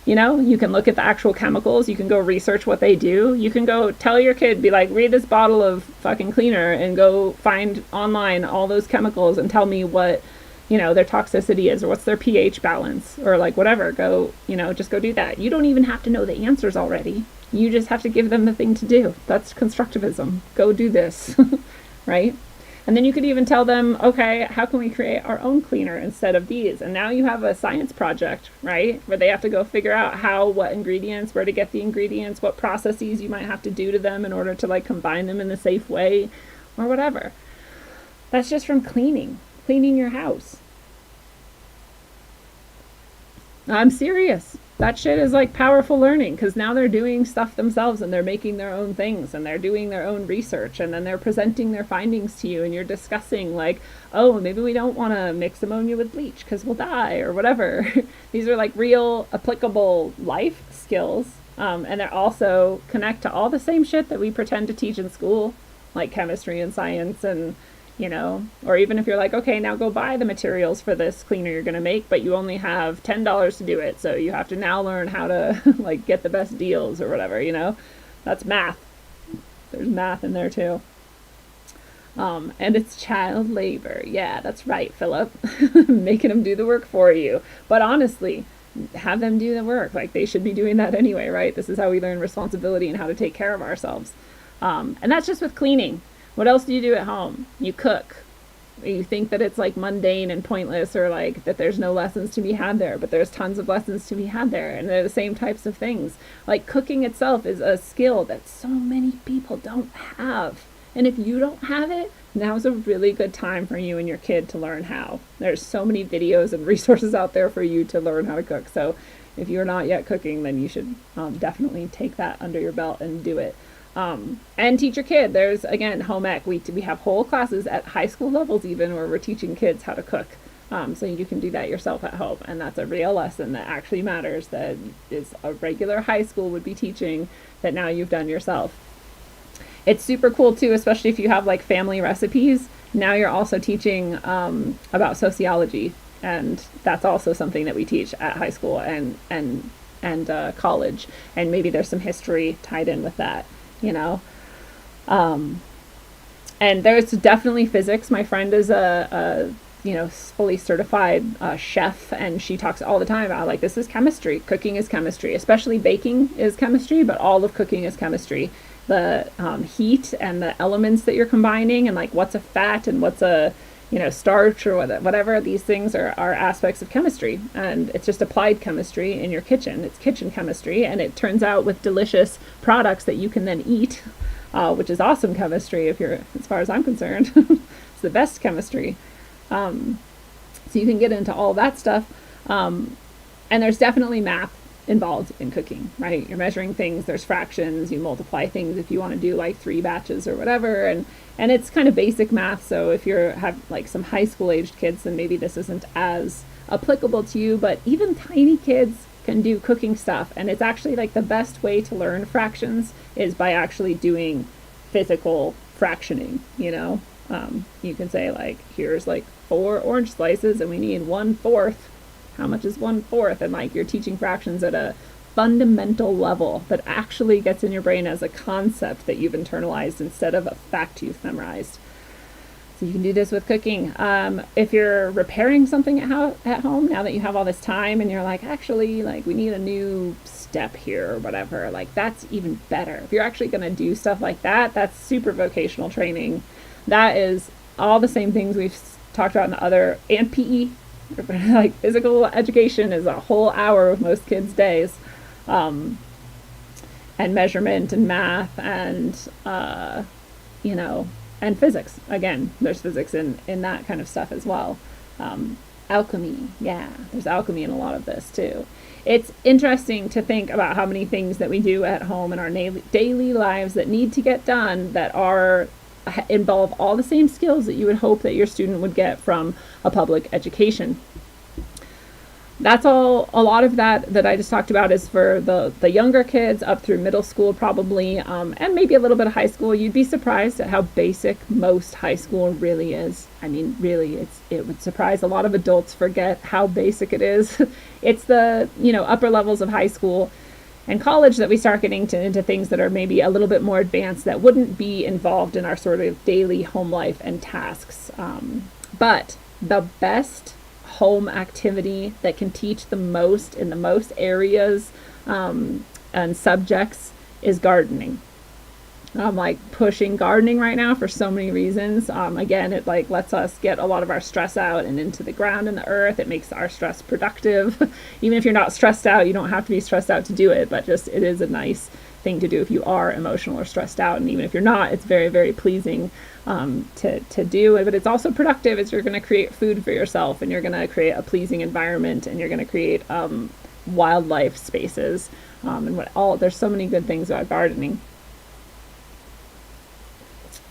You can look at the actual chemicals. You can go research what they do. You can go tell your kid, be like, read this bottle of fucking cleaner and go find online all those chemicals and tell me what, their toxicity is or what's their pH balance or like whatever. Go, just go do that. You don't even have to know the answers already. You just have to give them the thing to do. That's constructivism. Go do this, right? And then you could even tell them, okay, how can we create our own cleaner instead of these? And now you have a science project, right? Where they have to go figure out what ingredients, where to get the ingredients, what processes you might have to do to them in order to like combine them in the safe way or whatever. That's just from cleaning your house. I'm serious. That shit is like powerful learning, because now they're doing stuff themselves and they're making their own things and they're doing their own research, and then they're presenting their findings to you and you're discussing like, oh, maybe we don't want to mix ammonia with bleach because we'll die or whatever. These are like real applicable life skills, and they also connect to all the same shit that we pretend to teach in school. like chemistry and science and, or even if you're like, okay, now go buy the materials for this cleaner you're going to make, but you only have $10 to do it. So you have to now learn how to like get the best deals or whatever, that's math. There's math in there too. And it's child labor. Yeah, that's right, Philip. Making them do the work for you. But honestly, have them do the work. Like they should be doing that anyway, right? This is how we learn responsibility and how to take care of ourselves. And that's just with cleaning. What else do you do at home? You cook. You think that it's like mundane and pointless or like that there's no lessons to be had there, but there's tons of lessons to be had there. And they're the same types of things. Like cooking itself is a skill that so many people don't have. And if you don't have it, now's a really good time for you and your kid to learn how. There's so many videos and resources out there for you to learn how to cook. So if you're not yet cooking, then you should definitely take that under your belt and do it. And teach your kid. There's, again, home ec. We have whole classes at high school levels even where we're teaching kids how to cook. So you can do that yourself at home. And that's a real lesson that actually matters, that is a regular high school would be teaching that now you've done yourself. It's super cool too, especially if you have like family recipes. Now you're also teaching about sociology, and that's also something that we teach at high school and college. And maybe there's some history tied in with that, And there's definitely physics. My friend is a fully certified chef, and she talks all the time about like this is chemistry. Cooking is chemistry, especially baking is chemistry, but all of cooking is chemistry. The heat and the elements that you're combining and like what's a fat and what's a starch or whatever, these things are aspects of chemistry, and it's just applied chemistry in your kitchen. It's kitchen chemistry, and it turns out with delicious products that you can then eat, which is awesome chemistry as far as I'm concerned. It's the best chemistry. So you can get into all that stuff, and there's definitely math involved in cooking, right? You're measuring things, there's fractions, you multiply things if you want to do like 3 batches or whatever, and it's kind of basic math. So if you have like some high school aged kids, then maybe this isn't as applicable to you, but even tiny kids can do cooking stuff, and it's actually like the best way to learn fractions is by actually doing physical fractioning. You can say like, here's like 4 orange slices and we need 1/4. How much is 1/4? And like you're teaching fractions at a fundamental level that actually gets in your brain as a concept that you've internalized instead of a fact you've memorized. So you can do this with cooking. If you're repairing something at home, now that you have all this time and you're like, actually, like we need a new step here or whatever, like that's even better. If you're actually going to do stuff like that, that's super vocational training. That is all the same things we've talked about in the other, and PE. Like physical education is a whole hour of most kids' days, and measurement and math and and physics. Again, there's physics in that kind of stuff as well. Alchemy, there's alchemy in a lot of this too. It's interesting to think about how many things that we do at home in our daily lives that need to get done that involve all the same skills that you would hope that your student would get from a public education. That's all. A lot of that I just talked about is for the younger kids up through middle school probably, and maybe a little bit of high school. You'd be surprised at how basic most high school really is. I mean, really, it would surprise a lot of adults forget how basic it is. It's the upper levels of high school and college that we start getting into things that are maybe a little bit more advanced that wouldn't be involved in our sort of daily home life and tasks. But the best home activity that can teach the most in the most areas and subjects is gardening. I'm like pushing gardening right now for so many reasons. Again, it like lets us get a lot of our stress out and into the ground and the earth. It makes our stress productive. Even if you're not stressed out, you don't have to be stressed out to do it, but just it is a nice thing to do if you are emotional or stressed out. And even if you're not, it's very, very pleasing to do. But it's also productive as you're going to create food for yourself, and you're going to create a pleasing environment, and you're going to create wildlife spaces. There's so many good things about gardening.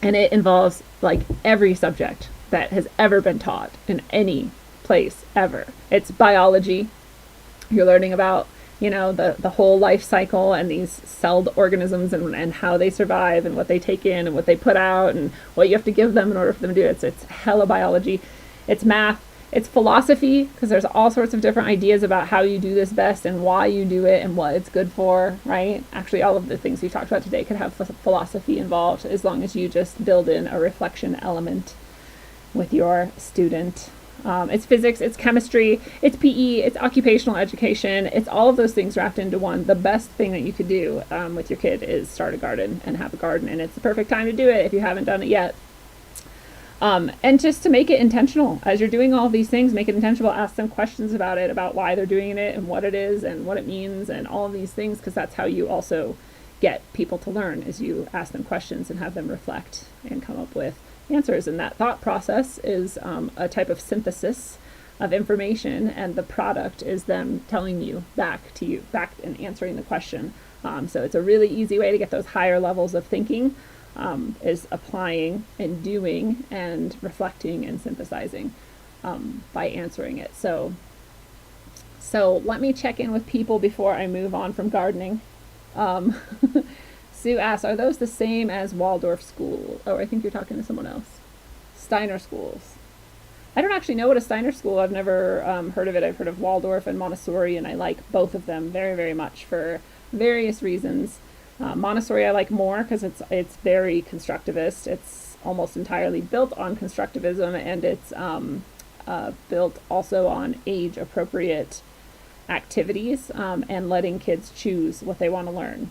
And it involves like every subject that has ever been taught in any place ever. It's biology. You're learning about the whole life cycle and these celled organisms and how they survive and what they take in and what they put out and what you have to give them in order for them to do it. So it's hella biology. It's math. It's philosophy, because there's all sorts of different ideas about how you do this best and why you do it and what it's good for, right? Actually, all of the things we've talked about today could have philosophy involved, as long as you just build in a reflection element with your student. It's physics, it's chemistry, it's PE, it's occupational education. It's all of those things wrapped into one. The best thing that you could do with your kid is start a garden and have a garden, and it's the perfect time to do it if you haven't done it yet. And just to make it intentional, as you're doing all of these things, make it intentional. Ask them questions about it, about why they're doing it and what it is and what it means and all of these things, because that's how you also get people to learn, is you ask them questions and have them reflect and come up with answers. And that thought process is a type of synthesis of information, and the product is them telling you back and answering the question. So it's a really easy way to get those higher levels of thinking. Is applying and doing and reflecting and synthesizing by answering it. So let me check in with people before I move on from gardening. Sue asks, are those the same as Waldorf school? Oh, I think you're talking to someone else. Steiner schools. I don't actually know what a Steiner school. I've never heard of it. I've heard of Waldorf and Montessori, and I like both of them very, very much for various reasons. Montessori I like more because it's very constructivist. It's almost entirely built on constructivism, and it's built also on age-appropriate activities and letting kids choose what they want to learn.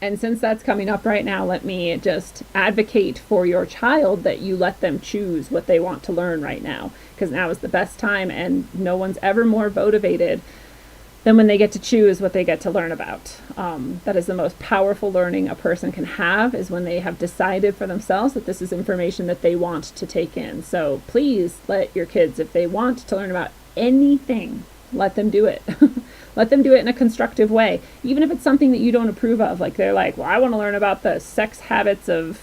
And since that's coming up right now, let me just advocate for your child that you let them choose what they want to learn right now, because now is the best time, and no one's ever more motivated than when they get to choose what they get to learn about. That is the most powerful learning a person can have, is when they have decided for themselves that this is information that they want to take in. So please let your kids, if they want to learn about anything, let them do it. Let them do it in a constructive way. Even if it's something that you don't approve of, like they're like, well, I want to learn about the sex habits of,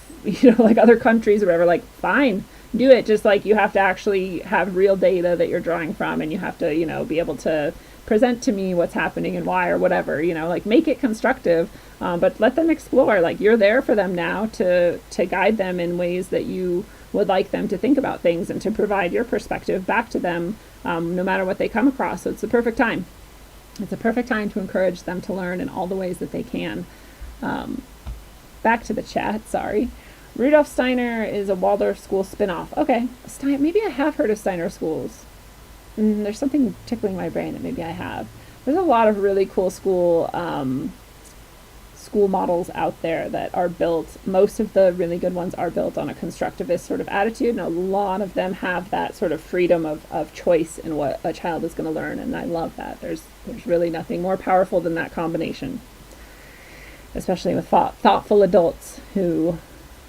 like other countries or whatever, like fine, do it. Just like you have to actually have real data that you're drawing from, and you have to, be able to present to me what's happening and why or whatever, like make it constructive, but let them explore. Like you're there for them now to guide them in ways that you would like them to think about things and to provide your perspective back to them, no matter what they come across. So it's the perfect time. It's a perfect time to encourage them to learn in all the ways that they can. Back to the chat, sorry. Rudolf Steiner is a Waldorf school spinoff. Okay, maybe I have heard of Steiner schools. There's something tickling my brain that maybe I have. There's a lot of really cool school models out there that are built. Most of the really good ones are built on a constructivist sort of attitude, and a lot of them have that sort of freedom of choice in what a child is going to learn, and I love that. There's really nothing more powerful than that combination, especially with thoughtful adults who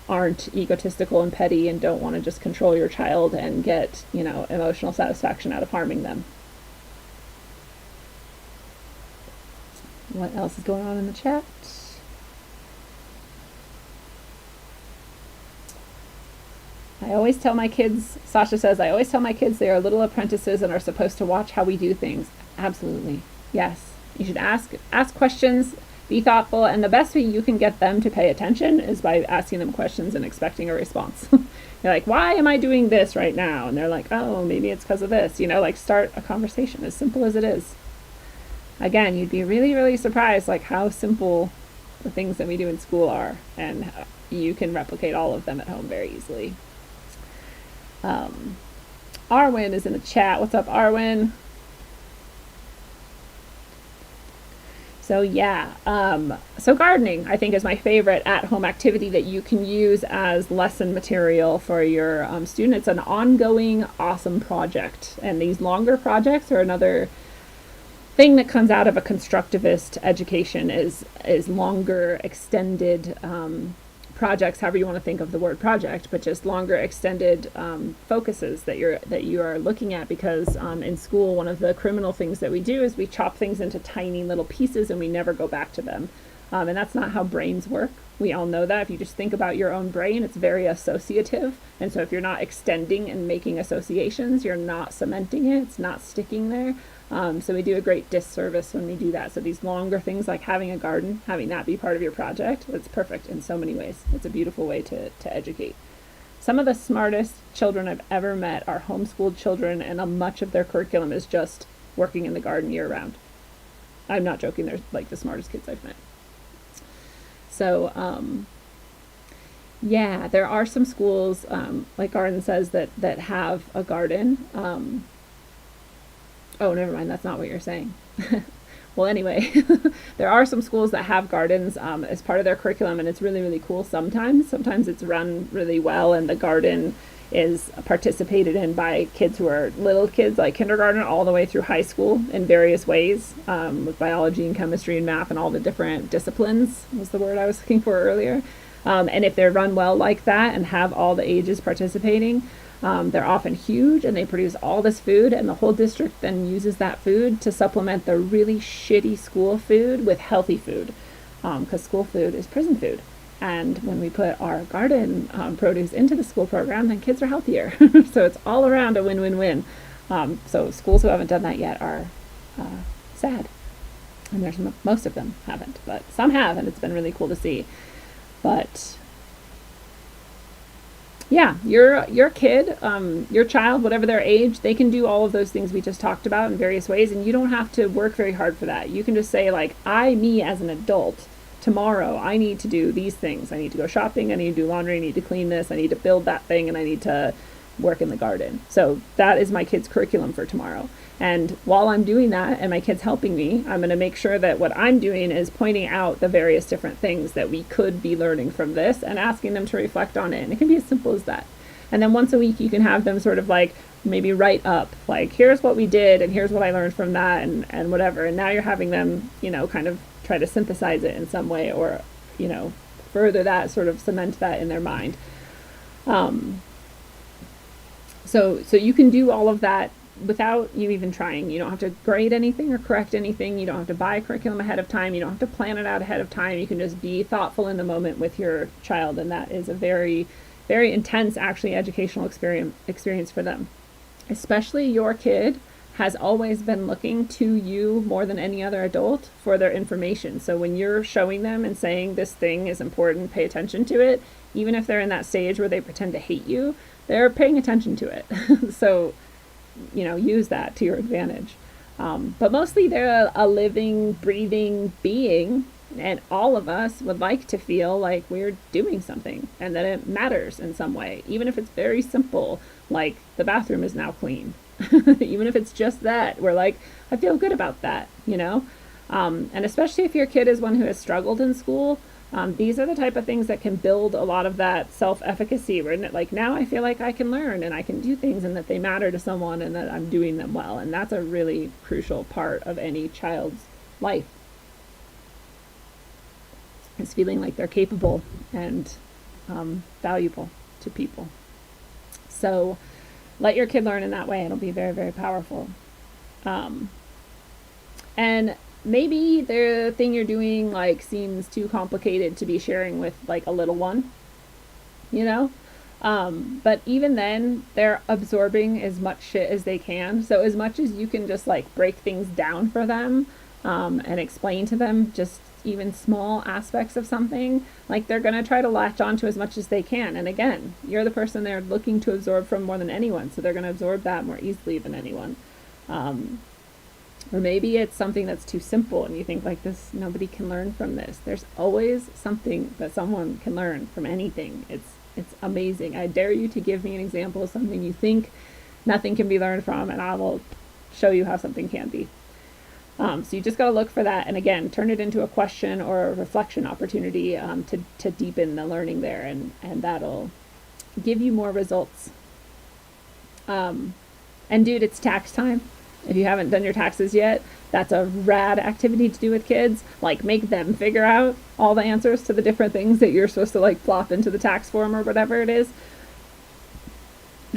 aren't egotistical and petty and don't want to just control your child and get, emotional satisfaction out of harming them. What else is going on in the chat? I always tell my kids, Sasha says, I always tell my kids they are little apprentices and are supposed to watch how we do things. Absolutely. Yes. You should ask questions, be thoughtful, and the best way you can get them to pay attention is by asking them questions and expecting a response. You're like, why am I doing this right now? And they're like, oh, maybe it's because of this. Start a conversation, as simple as it is. Again, you'd be really, really surprised how simple the things that we do in school are, and you can replicate all of them at home very easily. Arwen is in the chat. What's up, Arwen? So yeah, so gardening I think is my favorite at-home activity that you can use as lesson material for your student. It's an ongoing, awesome project, and these longer projects are another thing that comes out of a constructivist education is longer, extended projects, however you want to think of the word project, but just longer extended focuses that you are looking at, because in school one of the criminal things that we do is we chop things into tiny little pieces and we never go back to them, and that's not how brains work. We all know that. If you just think about your own brain, it's very associative, and so if you're not extending and making associations, you're not cementing it, it's not sticking there. So we do a great disservice when we do that. So these longer things like having a garden, having that be part of your project, that's perfect in so many ways. It's a beautiful way to educate. Some of the smartest children I've ever met are homeschooled children, and much of their curriculum is just working in the garden year round. I'm not joking, they're like the smartest kids I've met. So, yeah, there are some schools, like Garden says, that have a garden. Oh, never mind, that's not what you're saying. Well, anyway, there are some schools that have gardens as part of their curriculum, and it's really, really cool sometimes. Sometimes it's run really well, and the garden is participated in by kids who are little kids, like kindergarten, all the way through high school in various ways, with biology and chemistry and math and all the different disciplines was the word I was looking for earlier. And if they're run well like that and have all the ages participating, they're often huge, and they produce all this food, and the whole district then uses that food to supplement the really shitty school food with healthy food, because school food is prison food. And when we put our garden produce into the school program, then kids are healthier. So it's all around a win-win-win. So schools who haven't done that yet are sad. And there's most of them haven't, but some have, and it's been really cool to see. But yeah, your kid, your child, whatever their age, they can do all of those things we just talked about in various ways, and you don't have to work very hard for that. You can just say, like, me as an adult, tomorrow I need to do these things. I need to go shopping, I need to do laundry, I need to clean this, I need to build that thing, and I need to work in the garden. So that is my kid's curriculum for tomorrow. And while I'm doing that and my kid's helping me, I'm going to make sure that what I'm doing is pointing out the various different things that we could be learning from this and asking them to reflect on it. And it can be as simple as that. And then once a week, you can have them sort of like maybe write up, like, here's what we did and here's what I learned from that and whatever. And now you're having them, kind of try to synthesize it in some way, or, further that, sort of cement that in their mind. So you can do all of that without you even trying. You don't have to grade anything or correct anything. You don't have to buy a curriculum ahead of time. You don't have to plan it out ahead of time. You can just be thoughtful in the moment with your child, and that is a very, very intense, actually, educational experience for them. Especially your kid has always been looking to you more than any other adult for their information. So when you're showing them and saying this thing is important, pay attention to it, even if they're in that stage where they pretend to hate you, they're paying attention to it. So use that to your advantage. But mostly they're a living, breathing being, and all of us would like to feel like we're doing something and that it matters in some way, even if it's very simple, like the bathroom is now clean. Even if it's just that, we're like, I feel good about that, and especially if your kid is one who has struggled in school, these are the type of things that can build a lot of that self-efficacy, where like, now I feel like I can learn and I can do things and that they matter to someone and that I'm doing them well. And that's a really crucial part of any child's life. It's feeling like they're capable and valuable to people. So let your kid learn in that way. It'll be very, very powerful. And maybe the thing you're doing seems too complicated to be sharing with a little one, but even then they're absorbing as much shit as they can. So as much as you can just break things down for them, and explain to them just even small aspects of something, they're going to try to latch on to as much as they can. And again, you're the person they're looking to absorb from more than anyone, so they're going to absorb that more easily than anyone. Or maybe it's something that's too simple and you think this, nobody can learn from this. There's always something that someone can learn from anything. It's amazing. I dare you to give me an example of something you think nothing can be learned from, and I will show you how something can be. So you just got to look for that, and again, turn it into a question or a reflection opportunity to deepen the learning there, and that'll give you more results. And dude, it's tax time. If you haven't done your taxes yet, that's a rad activity to do with kids. Make them figure out all the answers to the different things that you're supposed to plop into the tax form or whatever it is.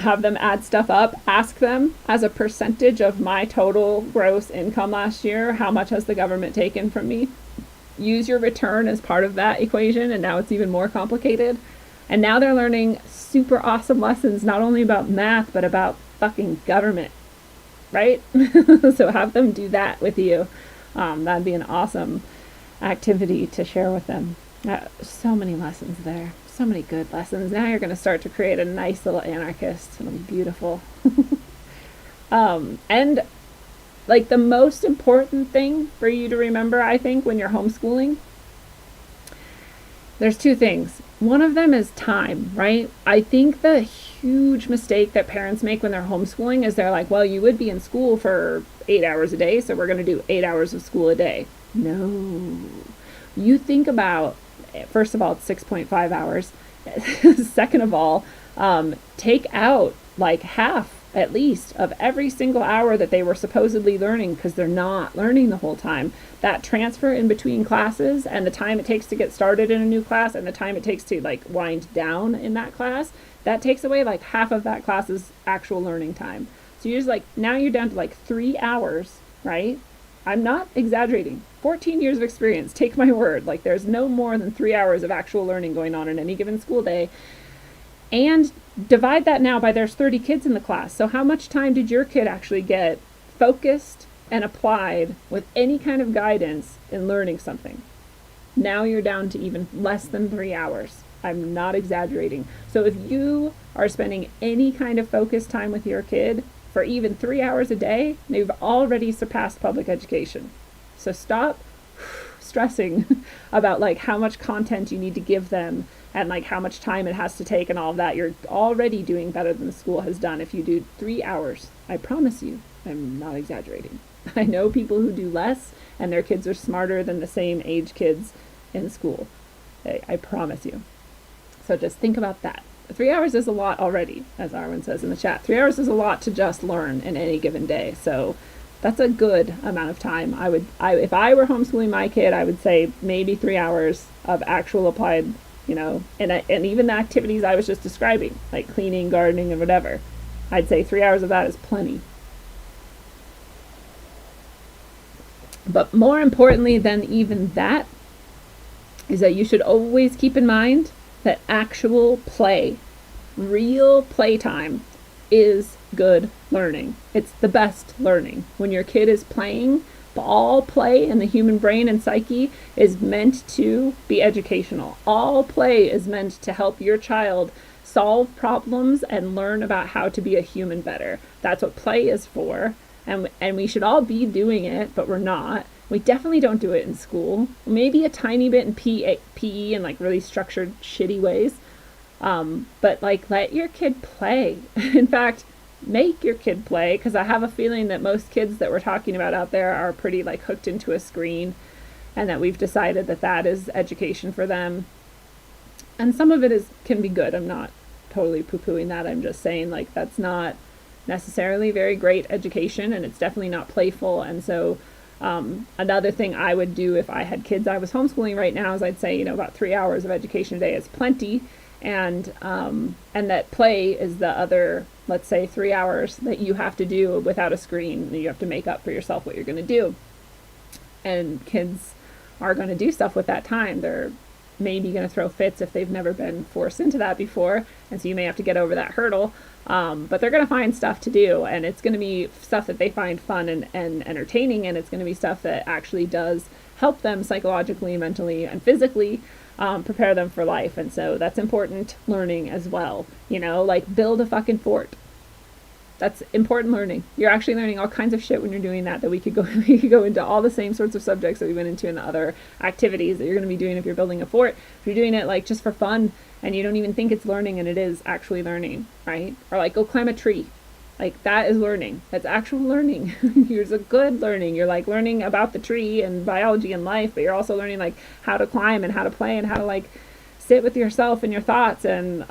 Have them add stuff up. Ask them, as a percentage of my total gross income last year, how much has the government taken from me? Use your return as part of that equation, and now it's even more complicated. And now they're learning super awesome lessons, not only about math, but about fucking government. right? So have them do that with you. That'd be an awesome activity to share with them. So many lessons there. So many good lessons. Now you're going to start to create a nice little anarchist. It'll be beautiful. And like the most important thing for you to remember, I think, when you're homeschooling, there's two things. One of them is time, right? I think the huge mistake that parents make when they're homeschooling is they're like, well, you would be in school for 8 hours a day, so we're going to do 8 hours of school a day. No. You think about, first of all, it's 6.5 hours. Second of all, take out like half at least of every single hour that they were supposedly learning, because they're not learning the whole time. That transfer in between classes and the time it takes to get started in a new class and the time it takes to like wind down in that class, that takes away like half of that class's actual learning time. So you're just like, now you're down to like 3 hours, right? I'm not exaggerating. 14 years of experience, take my word. Like there's no more than 3 hours of actual learning going on in any given school day. And divide that now by there's 30 kids in the class. So how much time did your kid actually get focused and applied with any kind of guidance in learning something? Now you're down to even less than 3 hours. I'm not exaggerating. So if you are spending any kind of focused time with your kid for even 3 hours a day, you've already surpassed public education. So stop stressing about like how much content you need to give them and like how much time it has to take and all of that. You're already doing better than the school has done if you do 3 hours. I promise you, I'm not exaggerating. I know people who do less and their kids are smarter than the same age kids in school. I promise you. So just think about that. 3 hours is a lot already, as Arwen says in the chat. 3 hours is a lot to just learn in any given day. So that's a good amount of time. If I were homeschooling my kid, I would say maybe 3 hours of actual applied, and even the activities I was just describing, like cleaning, gardening, and whatever. I'd say 3 hours of that is plenty. But more importantly than even that is that you should always keep in mind that actual play, real playtime, is good learning. It's the best learning. When your kid is playing, all play in the human brain and psyche is meant to be educational. All play is meant to help your child solve problems and learn about how to be a human better. That's what play is for. And we should all be doing it, but we're not. We definitely don't do it in school. Maybe a tiny bit in PE and like really structured, shitty ways. But like let your kid play. In fact, make your kid play, because I have a feeling that most kids that we're talking about out there are pretty like hooked into a screen, and that we've decided that that is education for them. And some of it can be good. I'm not totally poo-pooing that. I'm just saying like that's not necessarily very great education, and it's definitely not playful. And so another thing I would do if I had kids I was homeschooling right now is I'd say, about 3 hours of education a day is plenty. And that play is the other, let's say 3 hours that you have to do without a screen. You have to make up for yourself what you're going to do. And kids are going to do stuff with that time. They're maybe going to throw fits if they've never been forced into that before. And so you may have to get over that hurdle. But they're going to find stuff to do, and it's going to be stuff that they find fun and entertaining. And it's going to be stuff that actually does help them psychologically, mentally, and physically prepare them for life. And so that's important learning as well. Like build a fucking fort. That's important learning. You're actually learning all kinds of shit when you're doing that we could go into all the same sorts of subjects that we went into in the other activities that you're going to be doing if you're building a fort. If you're doing it like just for fun and you don't even think it's learning and it is actually learning, right? Or like go climb a tree. Like that is learning. That's actual learning. Here's a good learning. You're like learning about the tree and biology and life, but you're also learning like how to climb and how to play and how to like sit with yourself and your thoughts and,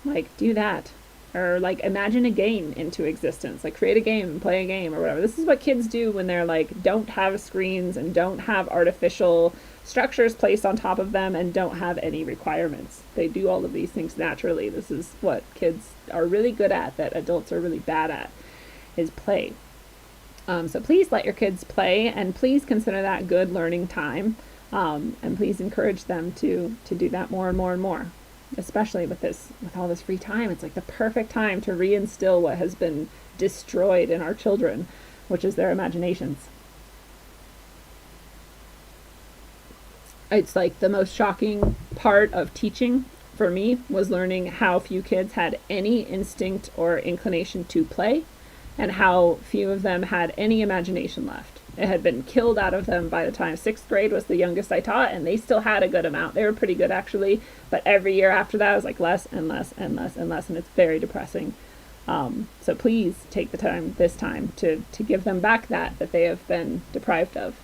like do that. Or like imagine a game into existence, like create a game and play a game or whatever. This is what kids do when they're like don't have screens and don't have artificial structures placed on top of them and don't have any requirements. They do all of these things naturally. This is what kids are really good at that adults are really bad at, is play. So please let your kids play, and please consider that good learning time. And please encourage them to do that more and more and more. Especially with all this free time. It's like the perfect time to reinstill what has been destroyed in our children, which is their imaginations. It's like the most shocking part of teaching for me was learning how few kids had any instinct or inclination to play, and how few of them had any imagination left. It had been killed out of them by the time 6th grade was the youngest I taught, and they still had a good amount. They were pretty good, actually, but every year after that, it was like less and less and less and less, and it's very depressing. So please take the time this time to give them back that they have been deprived of.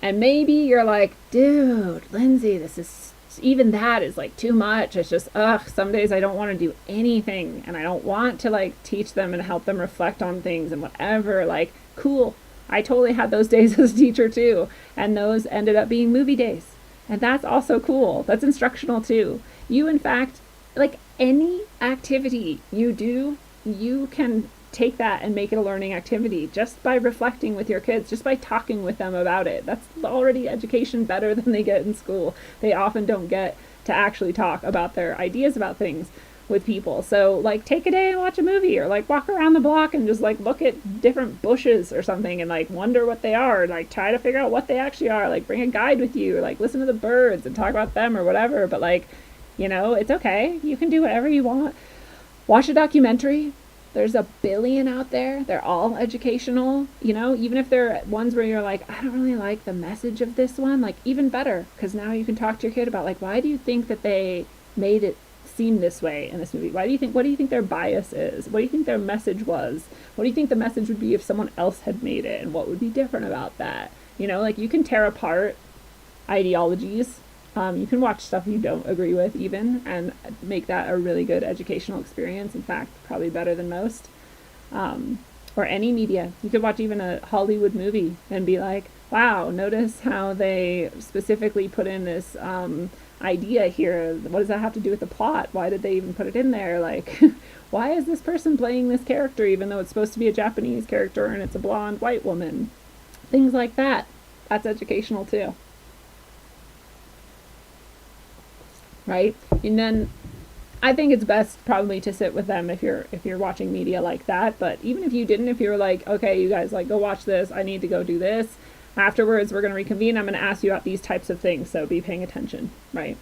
And maybe you're like, dude, Lindsay, this is, even that is like too much. It's just, some days I don't want to do anything, and I don't want to like teach them and help them reflect on things and whatever. Like, cool. I totally had those days as a teacher too. And those ended up being movie days. And that's also cool. That's instructional too. You, in fact, like any activity you do, you can take that and make it a learning activity just by reflecting with your kids, just by talking with them about it. That's already education better than they get in school. They often don't get to actually talk about their ideas about things with people. So like take a day and watch a movie, or like walk around the block and just like look at different bushes or something and like wonder what they are, like try to figure out what they actually are, like bring a guide with you, or like listen to the birds and talk about them or whatever. But like, you know, it's okay. You can do whatever you want. Watch a documentary. There's a billion out there. They're all educational, you know, even if they're ones where you're like, I don't really like the message of this one, like even better, because now you can talk to your kid about like, why do you think that they made it seem this way in this movie? What do you think their bias is? What do you think their message was? What do you think the message would be if someone else had made it, and what would be different about that? You know, like you can tear apart ideologies. You can watch stuff you don't agree with even, and make that a really good educational experience. In fact, probably better than most. Or any media. You could watch even a Hollywood movie and be like, wow, notice how they specifically put in this idea here. What does that have to do with the plot? Why did they even put it in there? Like, why is this person playing this character even though it's supposed to be a Japanese character and it's a blonde white woman? Things like that. That's educational too. Right? And then I think it's best probably to sit with them if you're watching media like that. But even if you didn't, if you were like, okay, you guys, like, go watch this, I need to go do this. Afterwards, we're going to reconvene. I'm going to ask you about these types of things. So be paying attention, right?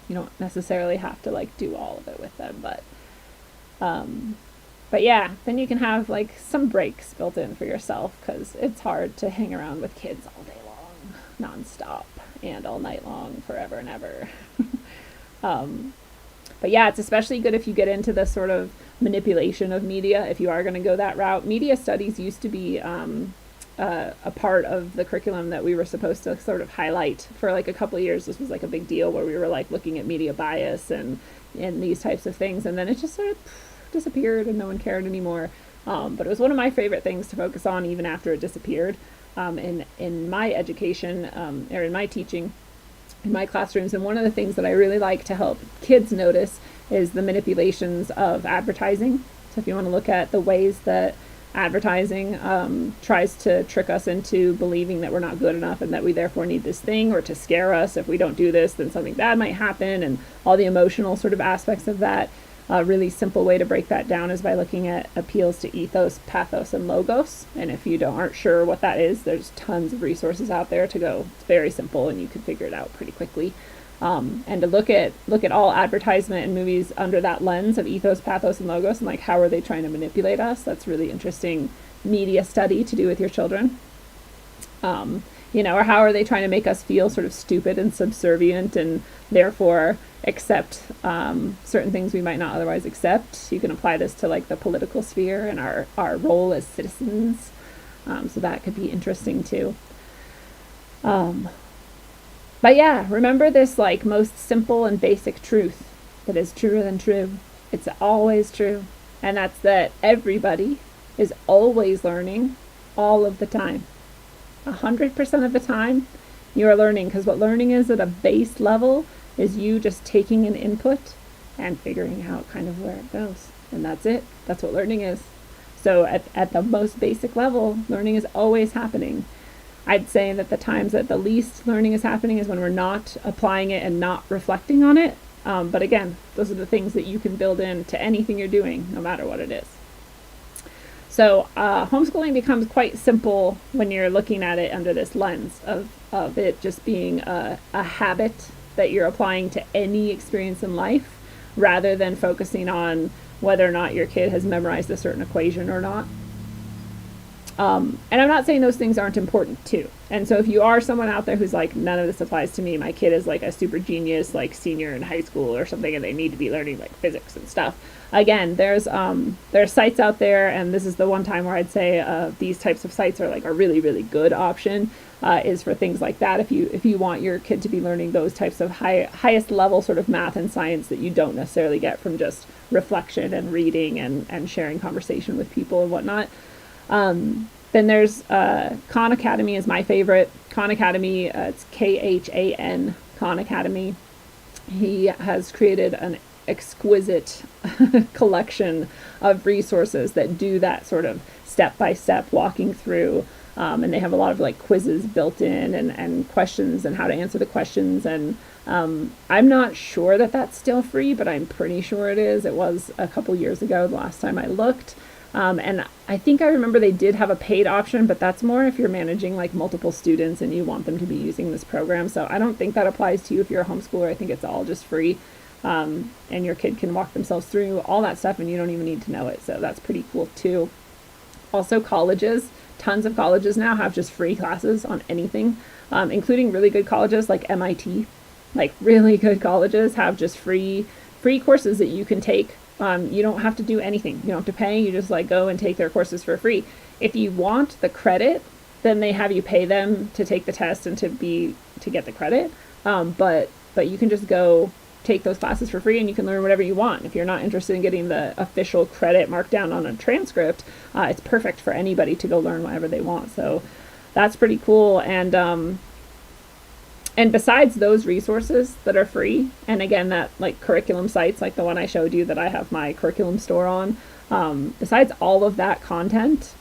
You don't necessarily have to like do all of it with them, but yeah, then you can have like some breaks built in for yourself, because it's hard to hang around with kids all day long, nonstop, and all night long, forever and ever. But yeah, it's especially good if you get into the sort of manipulation of media, if you are going to go that route. Media studies used to be a part of the curriculum that we were supposed to sort of highlight for like a couple of years. This was like a big deal where we were like looking at media bias and these types of things, and then it just sort of disappeared and no one cared anymore. But it was one of my favorite things to focus on even after it disappeared in my education, or in my teaching, in my classrooms. And one of the things that I really like to help kids notice is the manipulations of advertising. So if you want to look at the ways that advertising tries to trick us into believing that we're not good enough and that we therefore need this thing, or to scare us, if we don't do this then something bad might happen, and all the emotional sort of aspects of that. A really simple way to break that down is by looking at appeals to ethos, pathos, and logos. And if you aren't sure what that is, there's tons of resources out there to go. It's very simple, and you can figure it out pretty quickly. And to look at all advertisement and movies under that lens of ethos, pathos, and logos, and like how are they trying to manipulate us. That's really interesting media study to do with your children. Or how are they trying to make us feel sort of stupid and subservient, and therefore accept certain things we might not otherwise accept. You can apply this to like the political sphere and our role as citizens. So that could be interesting too. But yeah, remember this like most simple and basic truth that is truer than true. It's always true. And that's that everybody is always learning all of the time. 100% of the time you are learning, because what learning is at a base level is you just taking an input and figuring out kind of where it goes. And that's it. That's what learning is. So at the most basic level, learning is always happening. I'd say that the times that the least learning is happening is when we're not applying it and not reflecting on it. But again, those are the things that you can build into anything you're doing, no matter what it is. So homeschooling becomes quite simple when you're looking at it under this lens of it just being a habit that you're applying to any experience in life, rather than focusing on whether or not your kid has memorized a certain equation or not. And I'm not saying those things aren't important too. And so if you are someone out there who's like, none of this applies to me, my kid is like a super genius, like senior in high school or something, and they need to be learning like physics and stuff. Again, there's sites out there, and this is the one time where I'd say these types of sites are like a really, really good option, is for things like that. If you want your kid to be learning those types of highest level sort of math and science that you don't necessarily get from just reflection and reading and sharing conversation with people and whatnot. Then there's Khan Academy is my favorite. Khan Academy, it's Khan, Khan Academy. He has created an exquisite collection of resources that do that sort of step-by-step walking through. And they have a lot of like quizzes built in and questions and how to answer the questions. And I'm not sure that that's still free, but I'm pretty sure it is. It was a couple years ago, the last time I looked. And I think I remember they did have a paid option, but that's more if you're managing like multiple students and you want them to be using this program. So I don't think that applies to you if you're a homeschooler. I think it's all just free. And your kid can walk themselves through all that stuff and you don't even need to know it. So that's pretty cool too. Also colleges, tons of colleges now have just free classes on anything, including really good colleges like MIT. Like really good colleges have just free courses that you can take. You don't have to do anything. You don't have to pay. You just like go and take their courses for free. If you want the credit, then they have you pay them to take the test and to get the credit. But you can just go take those classes for free and you can learn whatever you want. If you're not interested in getting the official credit marked down on a transcript, it's perfect for anybody to go learn whatever they want. So that's pretty cool. And besides those resources that are free, and again, that like curriculum sites, like the one I showed you that I have my curriculum store on, besides all of that content,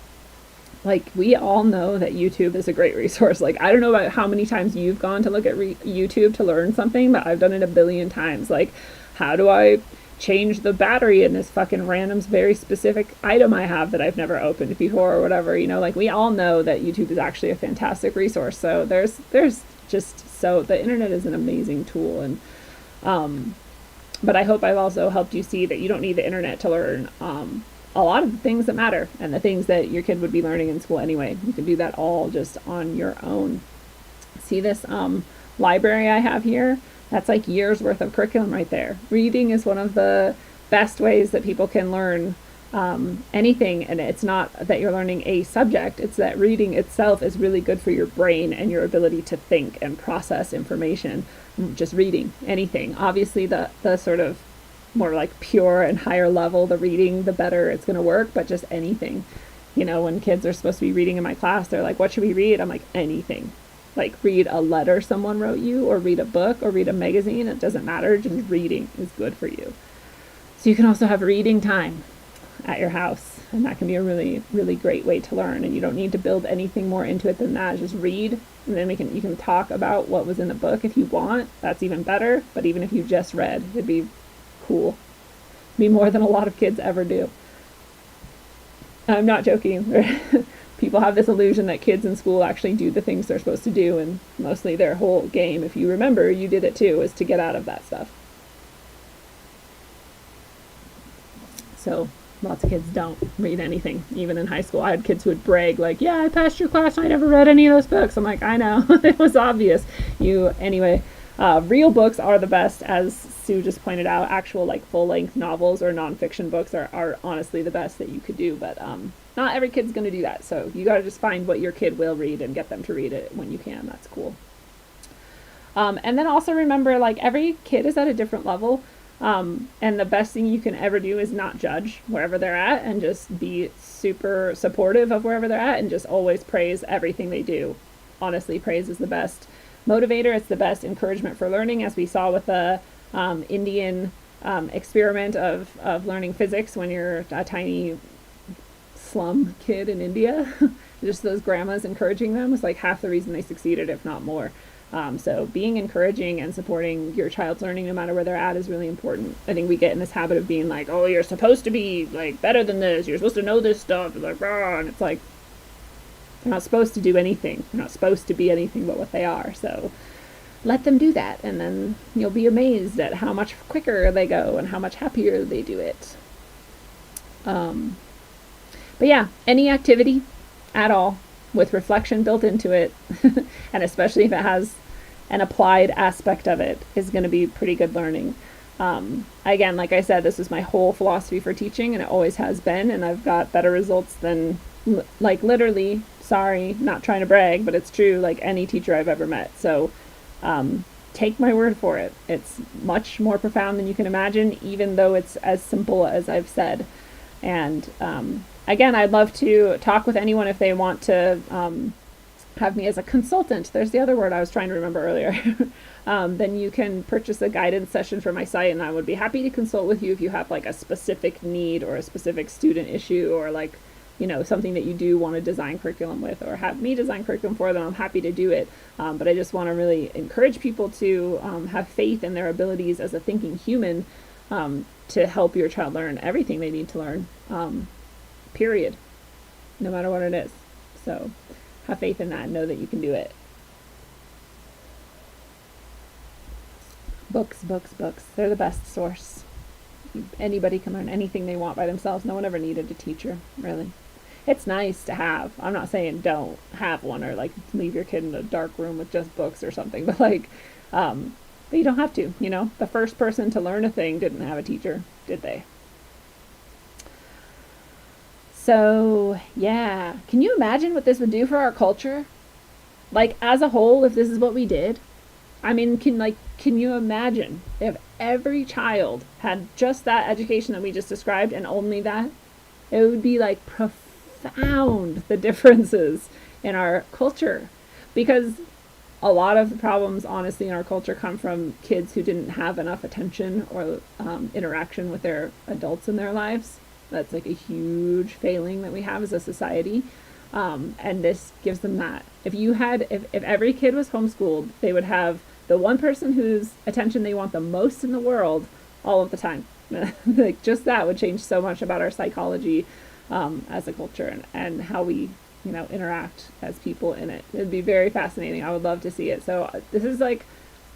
like we all know that YouTube is a great resource. Like, I don't know about how many times you've gone to look at YouTube to learn something, but I've done it a billion times. Like, how do I change the battery in this fucking random, very specific item I have that I've never opened before or whatever, like we all know that YouTube is actually a fantastic resource. So there's the internet is an amazing tool. And, but I hope I've also helped you see that you don't need the internet to learn, a lot of the things that matter and the things that your kid would be learning in school anyway. You can do that all just on your own. See this, library I have here? That's like years worth of curriculum right there. Reading is one of the best ways that people can learn anything, and it's not that you're learning a subject, it's that reading itself is really good for your brain and your ability to think and process information. Just reading anything. Obviously the sort of more like pure and higher level the reading, the better it's going to work, but just anything. When kids are supposed to be reading in my class, they're like, what should we read? I'm like, anything. Like, read a letter someone wrote you, or read a book, or read a magazine. It doesn't matter. Just reading is good for you. So you can also have reading time at your house, and that can be a really, really great way to learn. And you don't need to build anything more into it than that. Just read, and then you can talk about what was in the book if you want. That's even better. But even if you just read, it'd be cool. It'd be more than a lot of kids ever do. I'm not joking. People have this illusion that kids in school actually do the things they're supposed to do, and mostly their whole game, if you remember, you did it too, is to get out of that stuff. So lots of kids don't read anything, even in high school. I had kids who would brag like, yeah, I passed your class, I never read any of those books. I'm like, I know. It was obvious. Anyway, real books are the best, as Sue just pointed out. Actual like full-length novels or nonfiction books are honestly the best that you could do, but not every kid's going to do that. So you got to just find what your kid will read and get them to read it when you can. That's cool. And then also remember, like, every kid is at a different level. And the best thing you can ever do is not judge wherever they're at, and just be super supportive of wherever they're at, and just always praise everything they do. Honestly, praise is the best motivator. It's the best encouragement for learning, as we saw with the Indian experiment of learning physics when you're a tiny slum kid in India. Just those grandmas encouraging them was like half the reason they succeeded, if not more. So being encouraging and supporting your child's learning, no matter where they're at, is really important. I think we get in this habit of being like, oh, you're supposed to be like better than this. You're supposed to know this stuff. Like, rah, and it's like, they're not supposed to do anything. They're not supposed to be anything but what they are. So let them do that. And then you'll be amazed at how much quicker they go and how much happier they do it. But yeah, any activity at all with reflection built into it, and especially if it has an applied aspect of it, is going to be pretty good learning. Again, like I said, this is my whole philosophy for teaching, and it always has been, and I've got better results than, like, literally, sorry, not trying to brag, but it's true, like any teacher I've ever met. So take my word for it. It's much more profound than you can imagine, even though it's as simple as I've said. And again, I'd love to talk with anyone if they want to have me as a consultant. There's the other word I was trying to remember earlier. Then you can purchase a guidance session for my site, and I would be happy to consult with you if you have like a specific need or a specific student issue, or like, you know, something that you do want to design curriculum with, or have me design curriculum for them. I'm happy to do it. But I just want to really encourage people to have faith in their abilities as a thinking human, to help your child learn everything they need to learn, period, no matter what it is. So have faith in that and know that you can do it. Books. They're the best source. Anybody can learn anything they want by themselves. No one ever needed a teacher, really. It's nice to have. I'm not saying don't have one, or like leave your kid in a dark room with just books or something, but like, but you don't have to, you know. The first person to learn a thing didn't have a teacher, did they? So, yeah. Can you imagine what this would do for our culture? Like, as a whole, if this is what we did? I mean, can you imagine if every child had just that education that we just described, and only that? It would be like profound, the differences in our culture. Because a lot of the problems, honestly, in our culture come from kids who didn't have enough attention or interaction with their adults in their lives. That's like a huge failing that we have as a society. And this gives them that. If every kid was homeschooled, they would have the one person whose attention they want the most in the world all of the time. Like, just that would change so much about our psychology as a culture, and how we, you know, interact as people in it. It'd be very fascinating. I would love to see it. So this is like,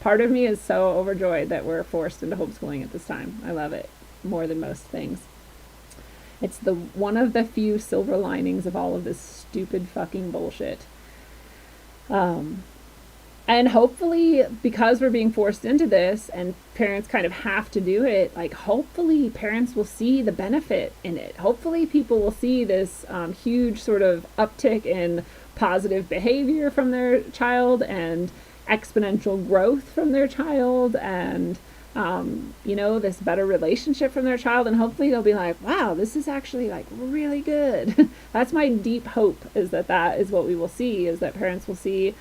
part of me is so overjoyed that we're forced into homeschooling at this time. I love it more than most things. It's one of the few silver linings of all of this stupid fucking bullshit. And hopefully, because we're being forced into this and parents kind of have to do it, like, hopefully parents will see the benefit in it. Hopefully people will see this huge sort of uptick in positive behavior from their child, and exponential growth from their child, and you know, this better relationship from their child. And hopefully they'll be like, wow, this is actually like really good. That's my deep hope, is that is what we will see, is that parents will see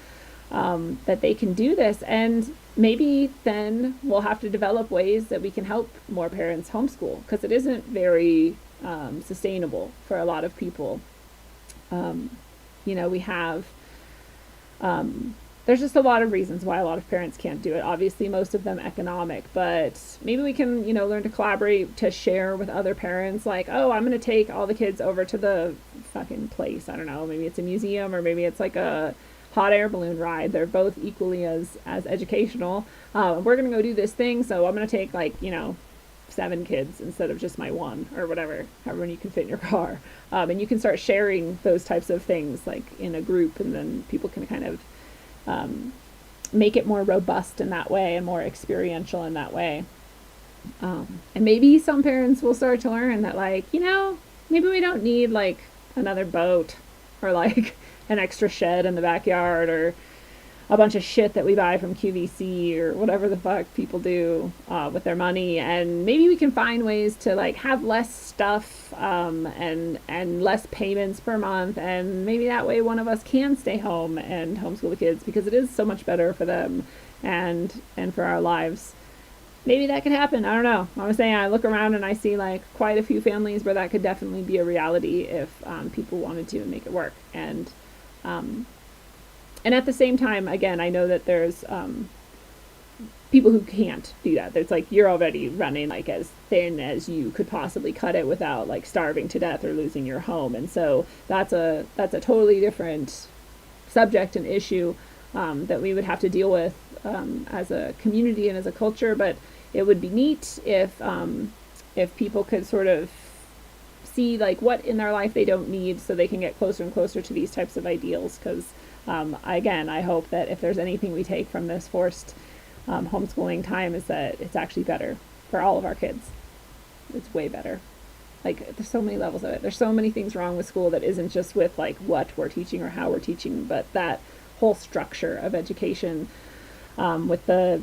that they can do this. And maybe then we'll have to develop ways that we can help more parents homeschool, because it isn't very sustainable for a lot of people. You know, we have there's just a lot of reasons why a lot of parents can't do it. Obviously, most of them economic, but maybe we can, you know, learn to collaborate, to share with other parents. Like, oh, I'm going to take all the kids over to the fucking place. I don't know. Maybe it's a museum, or maybe it's like a hot air balloon ride. They're both equally as educational. We're going to go do this thing. So I'm going to take, like, you know, 7 kids instead of just my one, or whatever, however many you can fit in your car. And you can start sharing those types of things, like, in a group, and then people can kind of make it more robust in that way, and more experiential in that way. And maybe some parents will start to learn that, like, you know, maybe we don't need like another boat, or like an extra shed in the backyard, or a bunch of shit that we buy from QVC, or whatever the fuck people do with their money. And maybe we can find ways to like have less stuff and less payments per month, and maybe that way one of us can stay home and homeschool the kids, because it is so much better for them and for our lives. Maybe that could happen. I don't know. I was saying, I look around and I see like quite a few families where that could definitely be a reality if people wanted to make it work. And And at the same time, again, I know that there's people who can't do that. There's like, you're already running like as thin as you could possibly cut it without like starving to death or losing your home. And so that's a totally different subject and issue that we would have to deal with as a community and as a culture. But it would be neat if people could sort of see like what in their life they don't need, so they can get closer and closer to these types of ideals. Because again, I hope that if there's anything we take from this forced homeschooling time, is that it's actually better for all of our kids. It's way better. Like, there's so many levels of it. There's so many things wrong with school that isn't just with like what we're teaching or how we're teaching, but that whole structure of education with the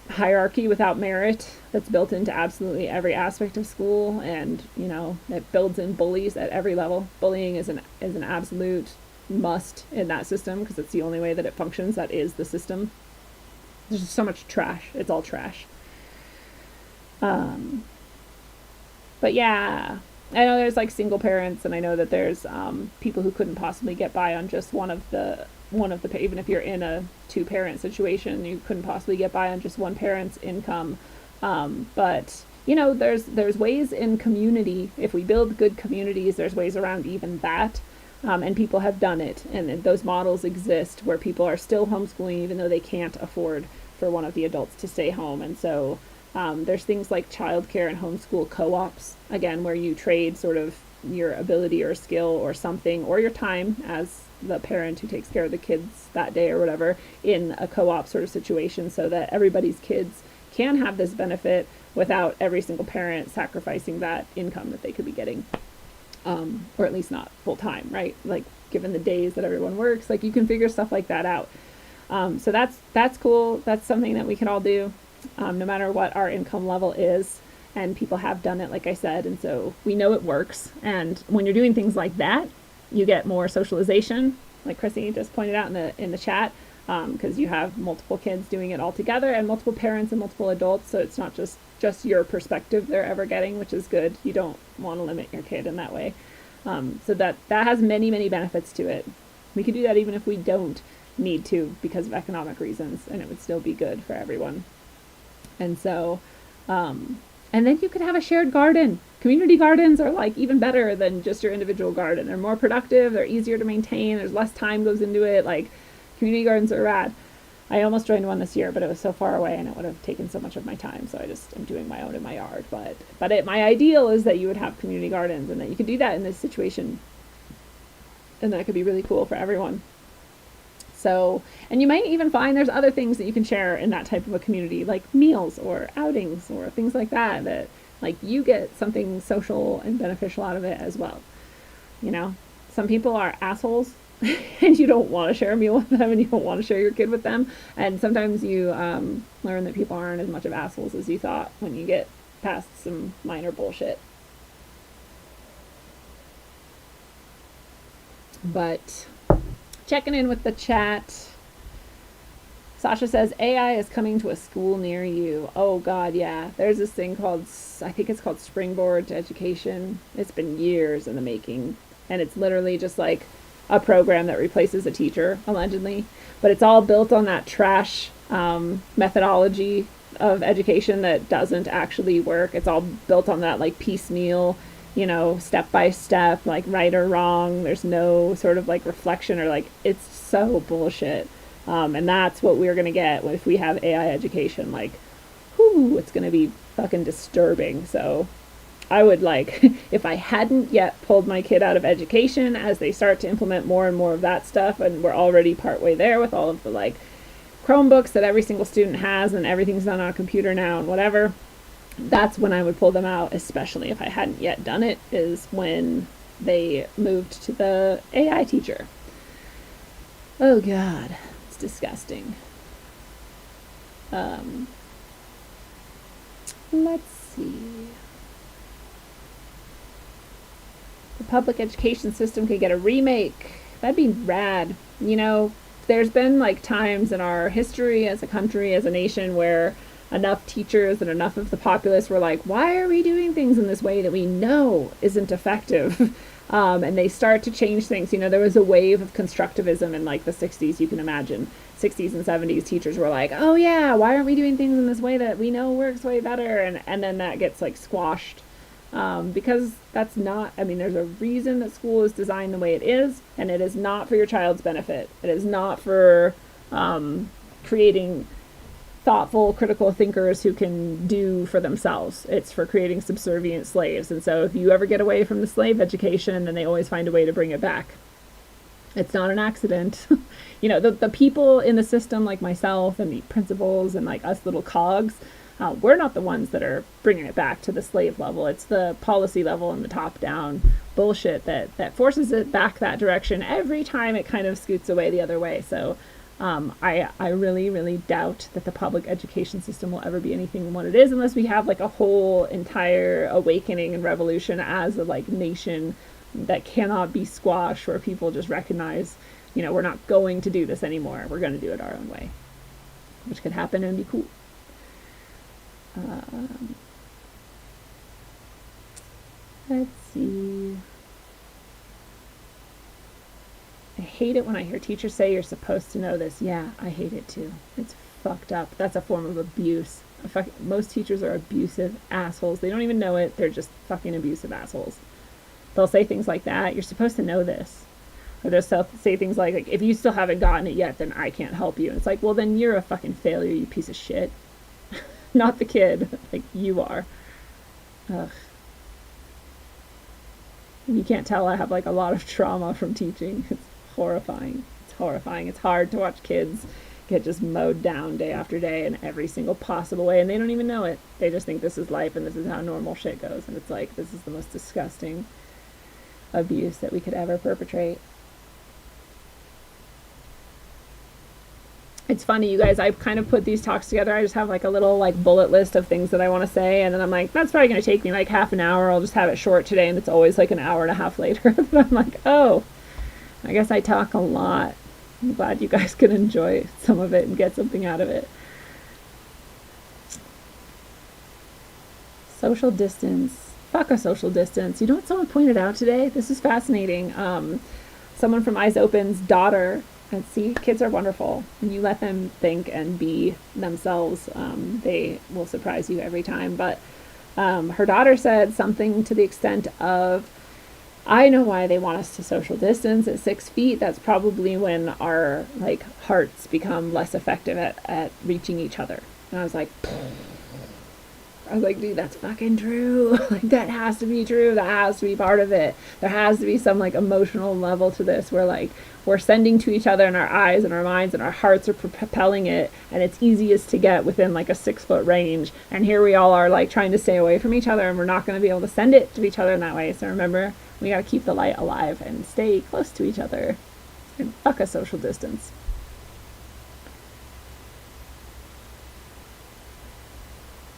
hierarchy without merit that's built into absolutely every aspect of school. And you know, it builds in bullies at every level. Bullying is an absolute must in that system, because it's the only way that it functions. That is the system. There's just so much trash. It's all trash. But yeah, I know there's like single parents, and I know that there's people who couldn't possibly get by on just one of the even if you're in a 2-parent situation, you couldn't possibly get by on just one parent's income. But you know, there's ways in community. If we build good communities, there's ways around even that. And people have done it, and those models exist where people are still homeschooling even though they can't afford for one of the adults to stay home. And so there's things like childcare and homeschool co-ops, again, where you trade sort of your ability or skill or something, or your time as the parent who takes care of the kids that day or whatever, in a co-op sort of situation, so that everybody's kids can have this benefit without every single parent sacrificing that income that they could be getting. Or at least not full time, right? Like, given the days that everyone works, like, you can figure stuff like that out. So that's cool. That's something that we can all do, no matter what our income level is. And people have done it, like I said, and so we know it works. And when you're doing things like that, you get more socialization, like Chrissy just pointed out in the chat, because you have multiple kids doing it all together, and multiple parents and multiple adults. So it's not just your perspective they're ever getting, which is good. You don't want to limit your kid in that way. So that has many, many benefits to it. We could do that even if we don't need to, because of economic reasons, and it would still be good for everyone. And so, and then you could have a shared garden. Community gardens are like even better than just your individual garden. They're more productive, they're easier to maintain, there's less time goes into it. Like, community gardens are rad. I almost joined one this year, but it was so far away and it would have taken so much of my time. So I just am doing my own in my yard. But my ideal is that you would have community gardens, and that you could do that in this situation. And that could be really cool for everyone. So, and you might even find there's other things that you can share in that type of a community, like meals or outings or things like that, that like you get something social and beneficial out of it as well. You know, some people are assholes and you don't want to share a meal with them, and you don't want to share your kid with them. And sometimes you learn that people aren't as much of assholes as you thought when you get past some minor bullshit. But checking in with the chat, Sasha says AI is coming to a school near you. Oh God, yeah. There's this thing called, I think it's called Springboard to Education. It's been years in the making, and it's literally just like a program that replaces a teacher, allegedly. But it's all built on that trash methodology of education that doesn't actually work. It's all built on that like piecemeal, you know, step by step, like right or wrong. There's no sort of like reflection, or like, it's so bullshit. And that's what we're going to get if we have AI education. Like, whoo, it's going to be fucking disturbing. So I would like, if I hadn't yet pulled my kid out of education, as they start to implement more and more of that stuff, and we're already partway there with all of the like Chromebooks that every single student has, and everything's done on a computer now and whatever, that's when I would pull them out, especially if I hadn't yet done it, is when they moved to the AI teacher. Oh God, it's disgusting. Let's see. The public education system could get a remake. That'd be rad. You know, there's been like times in our history as a country, as a nation, where enough teachers and enough of the populace were like, why are we doing things in this way that we know isn't effective? And they start to change things. You know, there was a wave of constructivism in like the 60s, you can imagine. 60s and 70s, teachers were like, oh yeah, why aren't we doing things in this way that we know works way better? And then that gets like squashed. Because that's not, I mean, there's a reason that school is designed the way it is, and it is not for your child's benefit. It is not for creating thoughtful, critical thinkers who can do for themselves. It's for creating subservient slaves. And so if you ever get away from the slave education, then they always find a way to bring it back. It's not an accident. You know, the people in the system like myself and the principals and like us little cogs, we're not the ones that are bringing it back to the slave level. It's the policy level and the top-down bullshit that forces it back that direction every time it kind of scoots away the other way. So I really, really doubt that the public education system will ever be anything what it is unless we have like a whole entire awakening and revolution as a like nation that cannot be squashed, where people just recognize, you know, we're not going to do this anymore. We're going to do it our own way, which could happen and be cool. Let's see. I hate it when I hear teachers say you're supposed to know this. Yeah, I hate it too. It's fucked up. That's a form of abuse. Most teachers are abusive assholes. They don't even know it. They're just fucking abusive assholes. They'll say things like that. You're supposed to know this. Or they'll say things like, if you still haven't gotten it yet, then I can't help you. And it's like, well, then you're a fucking failure, you piece of shit. Not the kid. Like, you are. Ugh. And you can't tell I have, like, a lot of trauma from teaching. It's horrifying. It's horrifying. It's hard to watch kids get just mowed down day after day in every single possible way, and they don't even know it. They just think this is life and this is how normal shit goes. And it's like, this is the most disgusting abuse that we could ever perpetrate. It's funny, you guys, I've kind of put these talks together. I just have like a little like bullet list of things that I want to say, and then I'm like, that's probably going to take me like half an hour. I'll just have it short today, and it's always like an hour and a half later. But I'm like, oh, I guess I talk a lot. I'm glad you guys can enjoy some of it and get something out of it. Social distance. Fuck a social distance. You know what someone pointed out today? This is fascinating. Someone from Eyes Open's daughter, and see, kids are wonderful. When you let them think and be themselves, they will surprise you every time. But her daughter said something to the extent of, I know why they want us to social distance at 6 feet. That's probably when our like hearts become less effective at reaching each other. And I was like, dude, that's fucking true. Like, that has to be true. That has to be part of it. There has to be some like emotional level to this where like we're sending to each other in our eyes and our minds, and our hearts are propelling it, and it's easiest to get within like a 6 foot range. And here we all are like trying to stay away from each other, and we're not going to be able to send it to each other in that way. So remember, we got to keep the light alive and stay close to each other and fuck a social distance.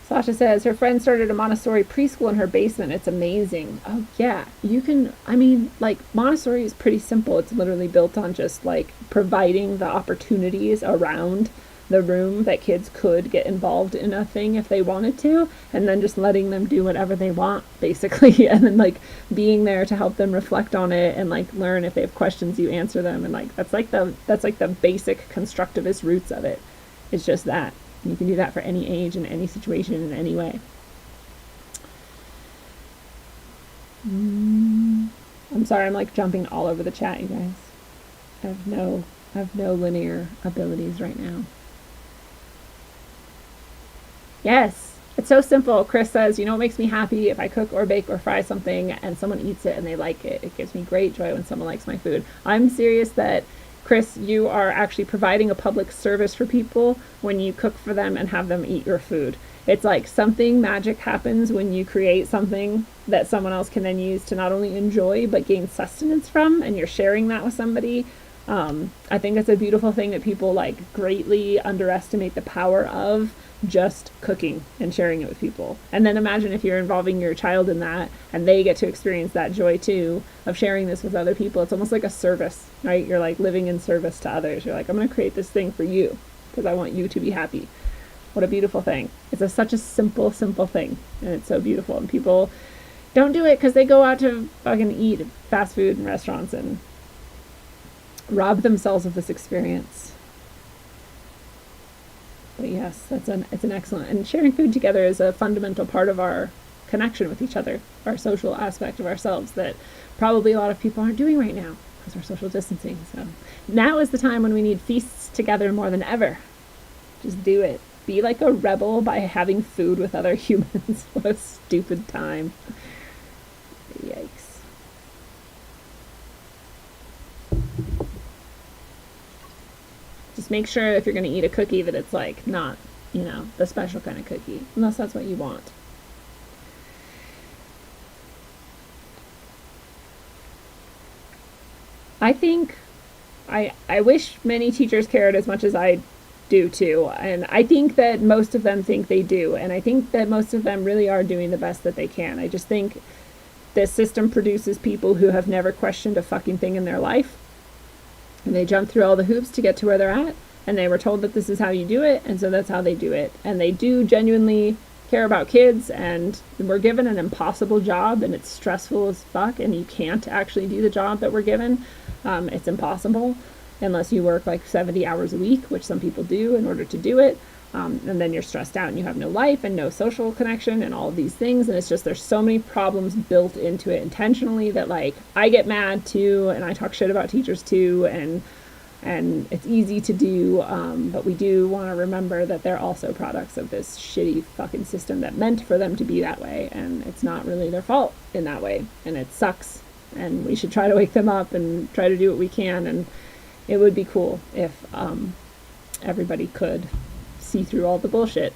Sasha says her friend started a Montessori preschool in her basement. It's amazing. Oh yeah, you can, I mean, like, Montessori is pretty simple. It's literally built on just like providing the opportunities around the room that kids could get involved in a thing if they wanted to, and then just letting them do whatever they want, basically, and then like being there to help them reflect on it and like learn. If they have questions, you answer them, and like that's like the basic constructivist roots of it. It's just that. You can do that for any age, in any situation, in any way. I'm sorry, I'm like jumping all over the chat, you guys. I have no linear abilities right now. Yes, it's so simple. Chris says, you know what makes me happy? If I cook or bake or fry something and someone eats it and they like it. It gives me great joy when someone likes my food. I'm serious that, Chris, you are actually providing a public service for people when you cook for them and have them eat your food. It's like something magic happens when you create something that someone else can then use to not only enjoy but gain sustenance from, and you're sharing that with somebody. I think it's a beautiful thing that people like greatly underestimate the power of just cooking and sharing it with people. And then imagine if you're involving your child in that and they get to experience that joy too of sharing this with other people. It's almost like a service, right? You're like living in service to others. You're like, I'm going to create this thing for you because I want you to be happy. What a beautiful thing. It's such a simple thing, and it's so beautiful. And people Don't do it because they go out to fucking eat at fast food and restaurants and rob themselves of this experience. But yes, it's an excellent, and sharing food together is a fundamental part of our connection with each other, our social aspect of ourselves that probably a lot of people aren't doing right now because we're social distancing. So now is the time when we need feasts together more than ever. Just do it. Be like a rebel by having food with other humans. What a stupid time. Yikes. Just make sure if you're going to eat a cookie that it's like not, the special kind of cookie, unless that's what you want. I think I wish many teachers cared as much as I do too, and I think that most of them think they do, and I think that most of them really are doing the best that they can. I just think this system produces people who have never questioned a fucking thing in their life, and they jump through all the hoops to get to where they're at, and they were told that this is how you do it, and so that's how they do it. And they do genuinely care about kids, and we're given an impossible job, and it's stressful as fuck, and you can't actually do the job that we're given. It's impossible unless you work like 70 hours a week, which some people do in order to do it. And then you're stressed out and you have no life and no social connection and all of these things. And it's just, there's so many problems built into it intentionally that like I get mad too, and I talk shit about teachers too, and it's easy to do, but we do want to remember that they're also products of this shitty fucking system that meant for them to be that way, and it's not really their fault in that way, and it sucks, and we should try to wake them up and try to do what we can. And it would be cool if everybody could see through all the bullshit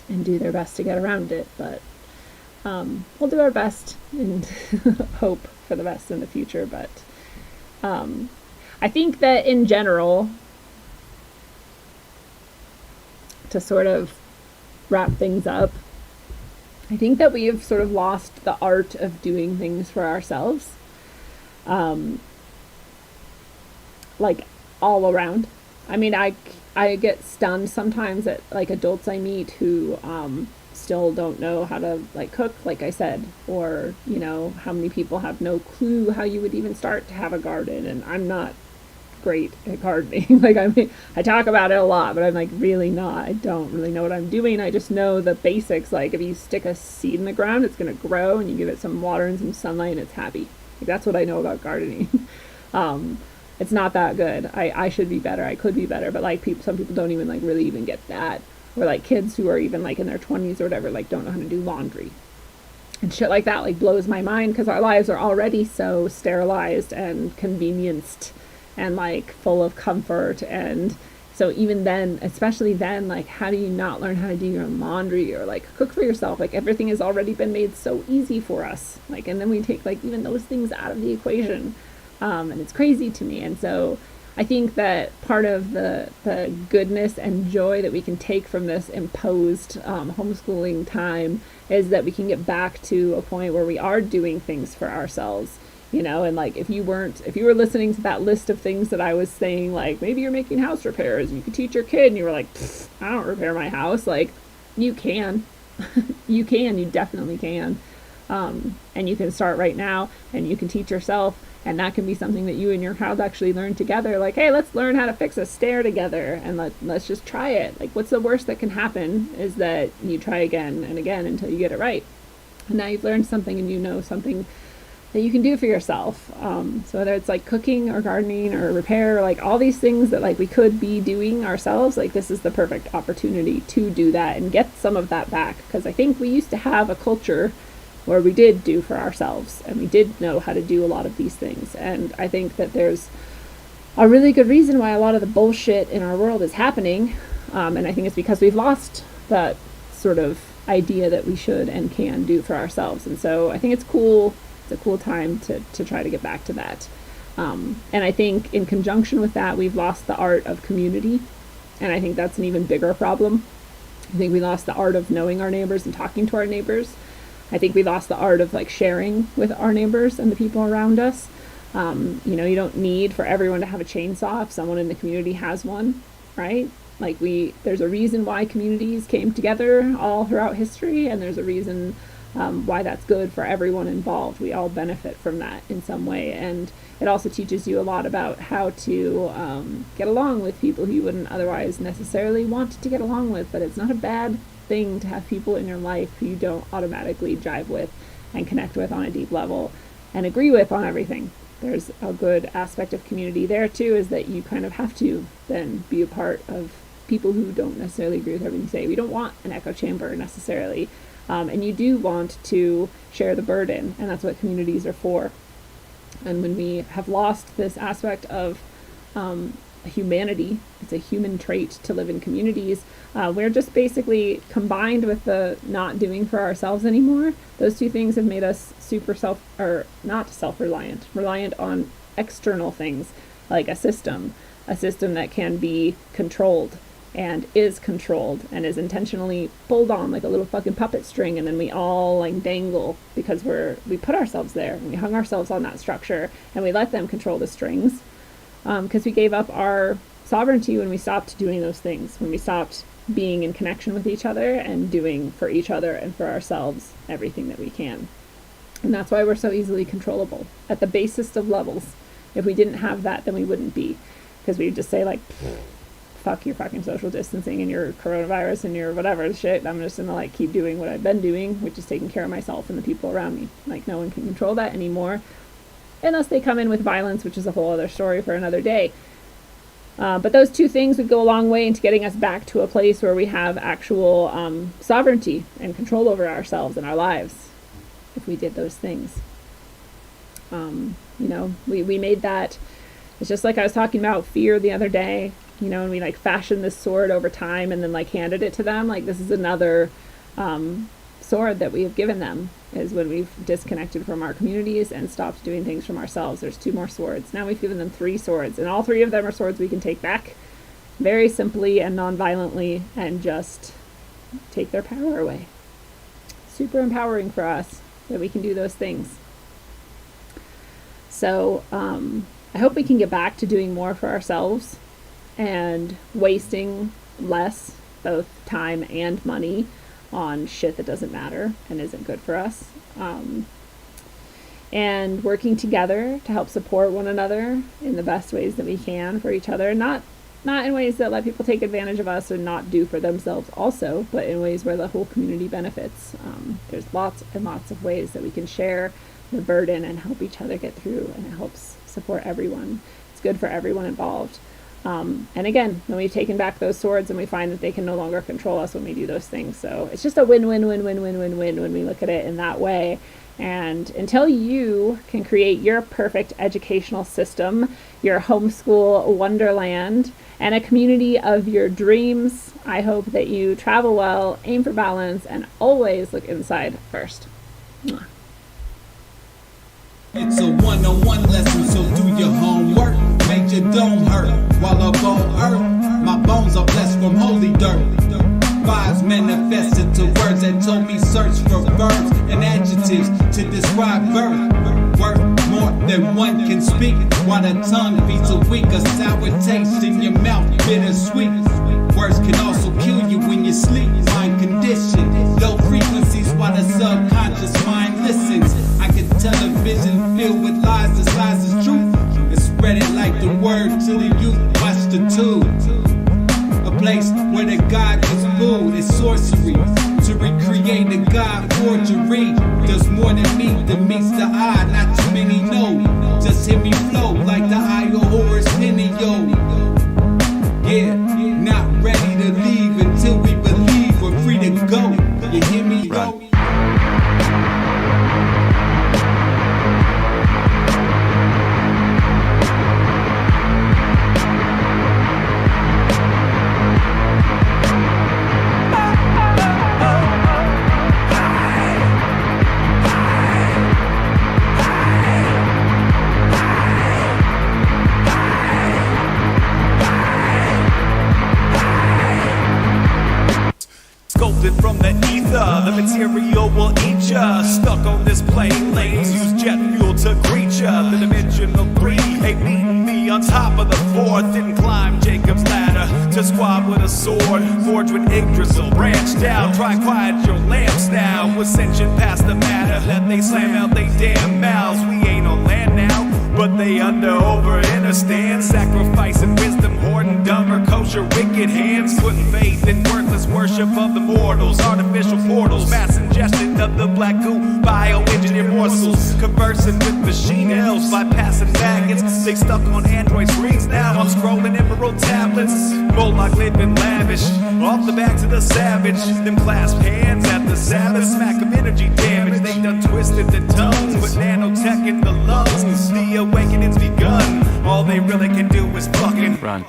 and do their best to get around it, but we'll do our best and hope for the best in the future. But I think that in general, to sort of wrap things up, I think that we have sort of lost the art of doing things for ourselves, like all around. I mean, I get stunned sometimes at like adults I meet who still don't know how to like cook, like I said, or how many people have no clue how you would even start to have a garden. And I'm not great at gardening. Like, I mean, I talk about it a lot, but I'm like really not. I don't really know what I'm doing. I just know the basics. Like, if you stick a seed in the ground, it's going to grow, and you give it some water and some sunlight, and it's happy. Like, that's what I know about gardening. It's not that good. I should be better. I could be better, but like some people don't even like really even get that. Or like kids who are even like in their 20s or whatever, like don't know how to do laundry. And shit like that like blows my mind, because our lives are already so sterilized and convenienced and like full of comfort. And so even then, especially then, like how do you not learn how to do your own laundry or like cook for yourself? Like everything has already been made so easy for us. Like, and then we take like even those things out of the equation. And it's crazy to me. And so I think that part of the goodness and joy that we can take from this imposed homeschooling time is that we can get back to a point where we are doing things for ourselves, and like if you were listening to that list of things that I was saying, like maybe you're making house repairs, you could teach your kid, and you were like, I don't repair my house. Like, you can. You definitely can. And you can start right now, and you can teach yourself. And that can be something that you and your child actually learn together. Like, hey, let's learn how to fix a stair together, and let's just try it. Like, what's the worst that can happen is that you try again and again until you get it right. And now you've learned something, and you know something that you can do for yourself. So whether it's like cooking or gardening or repair, like all these things that like we could be doing ourselves, like this is the perfect opportunity to do that and get some of that back. Because I think we used to have a culture where we did do for ourselves, and we did know how to do a lot of these things. And I think that there's a really good reason why a lot of the bullshit in our world is happening. And I think it's because we've lost that sort of idea that we should and can do for ourselves. And so I think it's cool. It's a cool time to try to get back to that. And I think in conjunction with that, we've lost the art of community. And I think that's an even bigger problem. I think we lost the art of knowing our neighbors and talking to our neighbors. I think we lost the art of like sharing with our neighbors and the people around us. You don't need for everyone to have a chainsaw if someone in the community has one, right? Like there's a reason why communities came together all throughout history, and there's a reason why that's good for everyone involved. We all benefit from that in some way. And it also teaches you a lot about how to get along with people who you wouldn't otherwise necessarily want to get along with. But it's not a bad thing to have people in your life who you don't automatically jive with and connect with on a deep level and agree with on everything. There's a good aspect of community there too, is that you kind of have to then be a part of people who don't necessarily agree with everything you say. We don't want an echo chamber necessarily. And you do want to share the burden, and that's what communities are for. And when we have lost this aspect of humanity, it's a human trait to live in communities, we're just basically combined with the not doing for ourselves anymore. Those two things have made us super not self-reliant, reliant on external things like a system that can be controlled and is controlled and is intentionally pulled on like a little fucking puppet string, and then we all like dangle because we put ourselves there and we hung ourselves on that structure and we let them control the strings, because we gave up our sovereignty when we stopped doing those things, when we stopped being in connection with each other and doing for each other and for ourselves everything that we can. And that's why we're so easily controllable at the basest of levels. If we didn't have that, then we wouldn't be, because we'd just say like, fuck your fucking social distancing and your coronavirus and your whatever shit. I'm just gonna like keep doing what I've been doing, which is taking care of myself and the people around me. Like, no one can control that anymore, unless they come in with violence, which is a whole other story for another day. But those two things would go a long way into getting us back to a place where we have actual sovereignty and control over ourselves and our lives, if we did those things. We made that. It's just like I was talking about fear the other day, and we like fashioned this sword over time and then like handed it to them. Like, this is another sword that we have given them, is when we've disconnected from our communities and stopped doing things from ourselves. There's 2 more swords. Now we've given them 3 swords, and all 3 of them are swords we can take back very simply and non-violently and just take their power away. Super empowering for us that we can do those things. So I hope we can get back to doing more for ourselves and wasting less, both time and money, on shit that doesn't matter and isn't good for us. And working together to help support one another in the best ways that we can for each other. Not in ways that let people take advantage of us or not do for themselves also, but in ways where the whole community benefits. There's lots and lots of ways that we can share the burden and help each other get through, and it helps support everyone. It's good for everyone involved. And again, when we've taken back those swords and we find that they can no longer control us when we do those things. So it's just a win-win-win-win-win-win-win when we look at it in that way. And until you can create your perfect educational system, your homeschool wonderland, and a community of your dreams, I hope that you travel well, aim for balance, and always look inside first. Mwah. It's a one-on-one lesson, so do your homework. Make your dome hurt while up on earth. My bones are blessed from holy dirt. Vibes manifested to words that told me search for verbs and adjectives to describe birth. Worth more than one can speak, while the tongue beats a weak, a sour taste in your mouth, bittersweet. Words can also kill you when you sleep. Mind condition, low frequencies while the subconscious mind listens. I can television filled with lies, disguised as truth, and spread it like the word to the youth. Watch the tube. A place where the God gets booed is sorcery. To recreate a God forgery does more than meets the eye. Not too many know. Just hit me flow like the eye of Horus Pinio. Yeah, not ready to leave until we believe we're free to go. You hear me? Go. Sculpted from the ether, the material will eat ya. Stuck on this plane, lanes use jet fuel to greet ya. The dimensional 3 ain't meeting me on top of the 4th. Didn't climb Jacob's ladder to squad with a sword, forged with Yggdrasil, branched out, try quiet your lamps now. Ascension past the matter, let they slam out they damn mouths. We ain't on land now, but they under over in a stand, sacrificing wisdom, hoarding dumber, kosher, wicked hands, putting faith in worthless worship of the mortals, artificial portals, mass ingestion of the black goo, bioengineered morsels, conversing with machine elves, bypassing maggots. They stuck on Android screens now. I'm scrolling emerald tablets, Moloch living lavish, off the backs of the savage. Them clasped hands at the Sabbath, smack of energy damage. They done twisted the tongues with nanotech in the lungs. The awakening's begun. All they really can do is fucking run.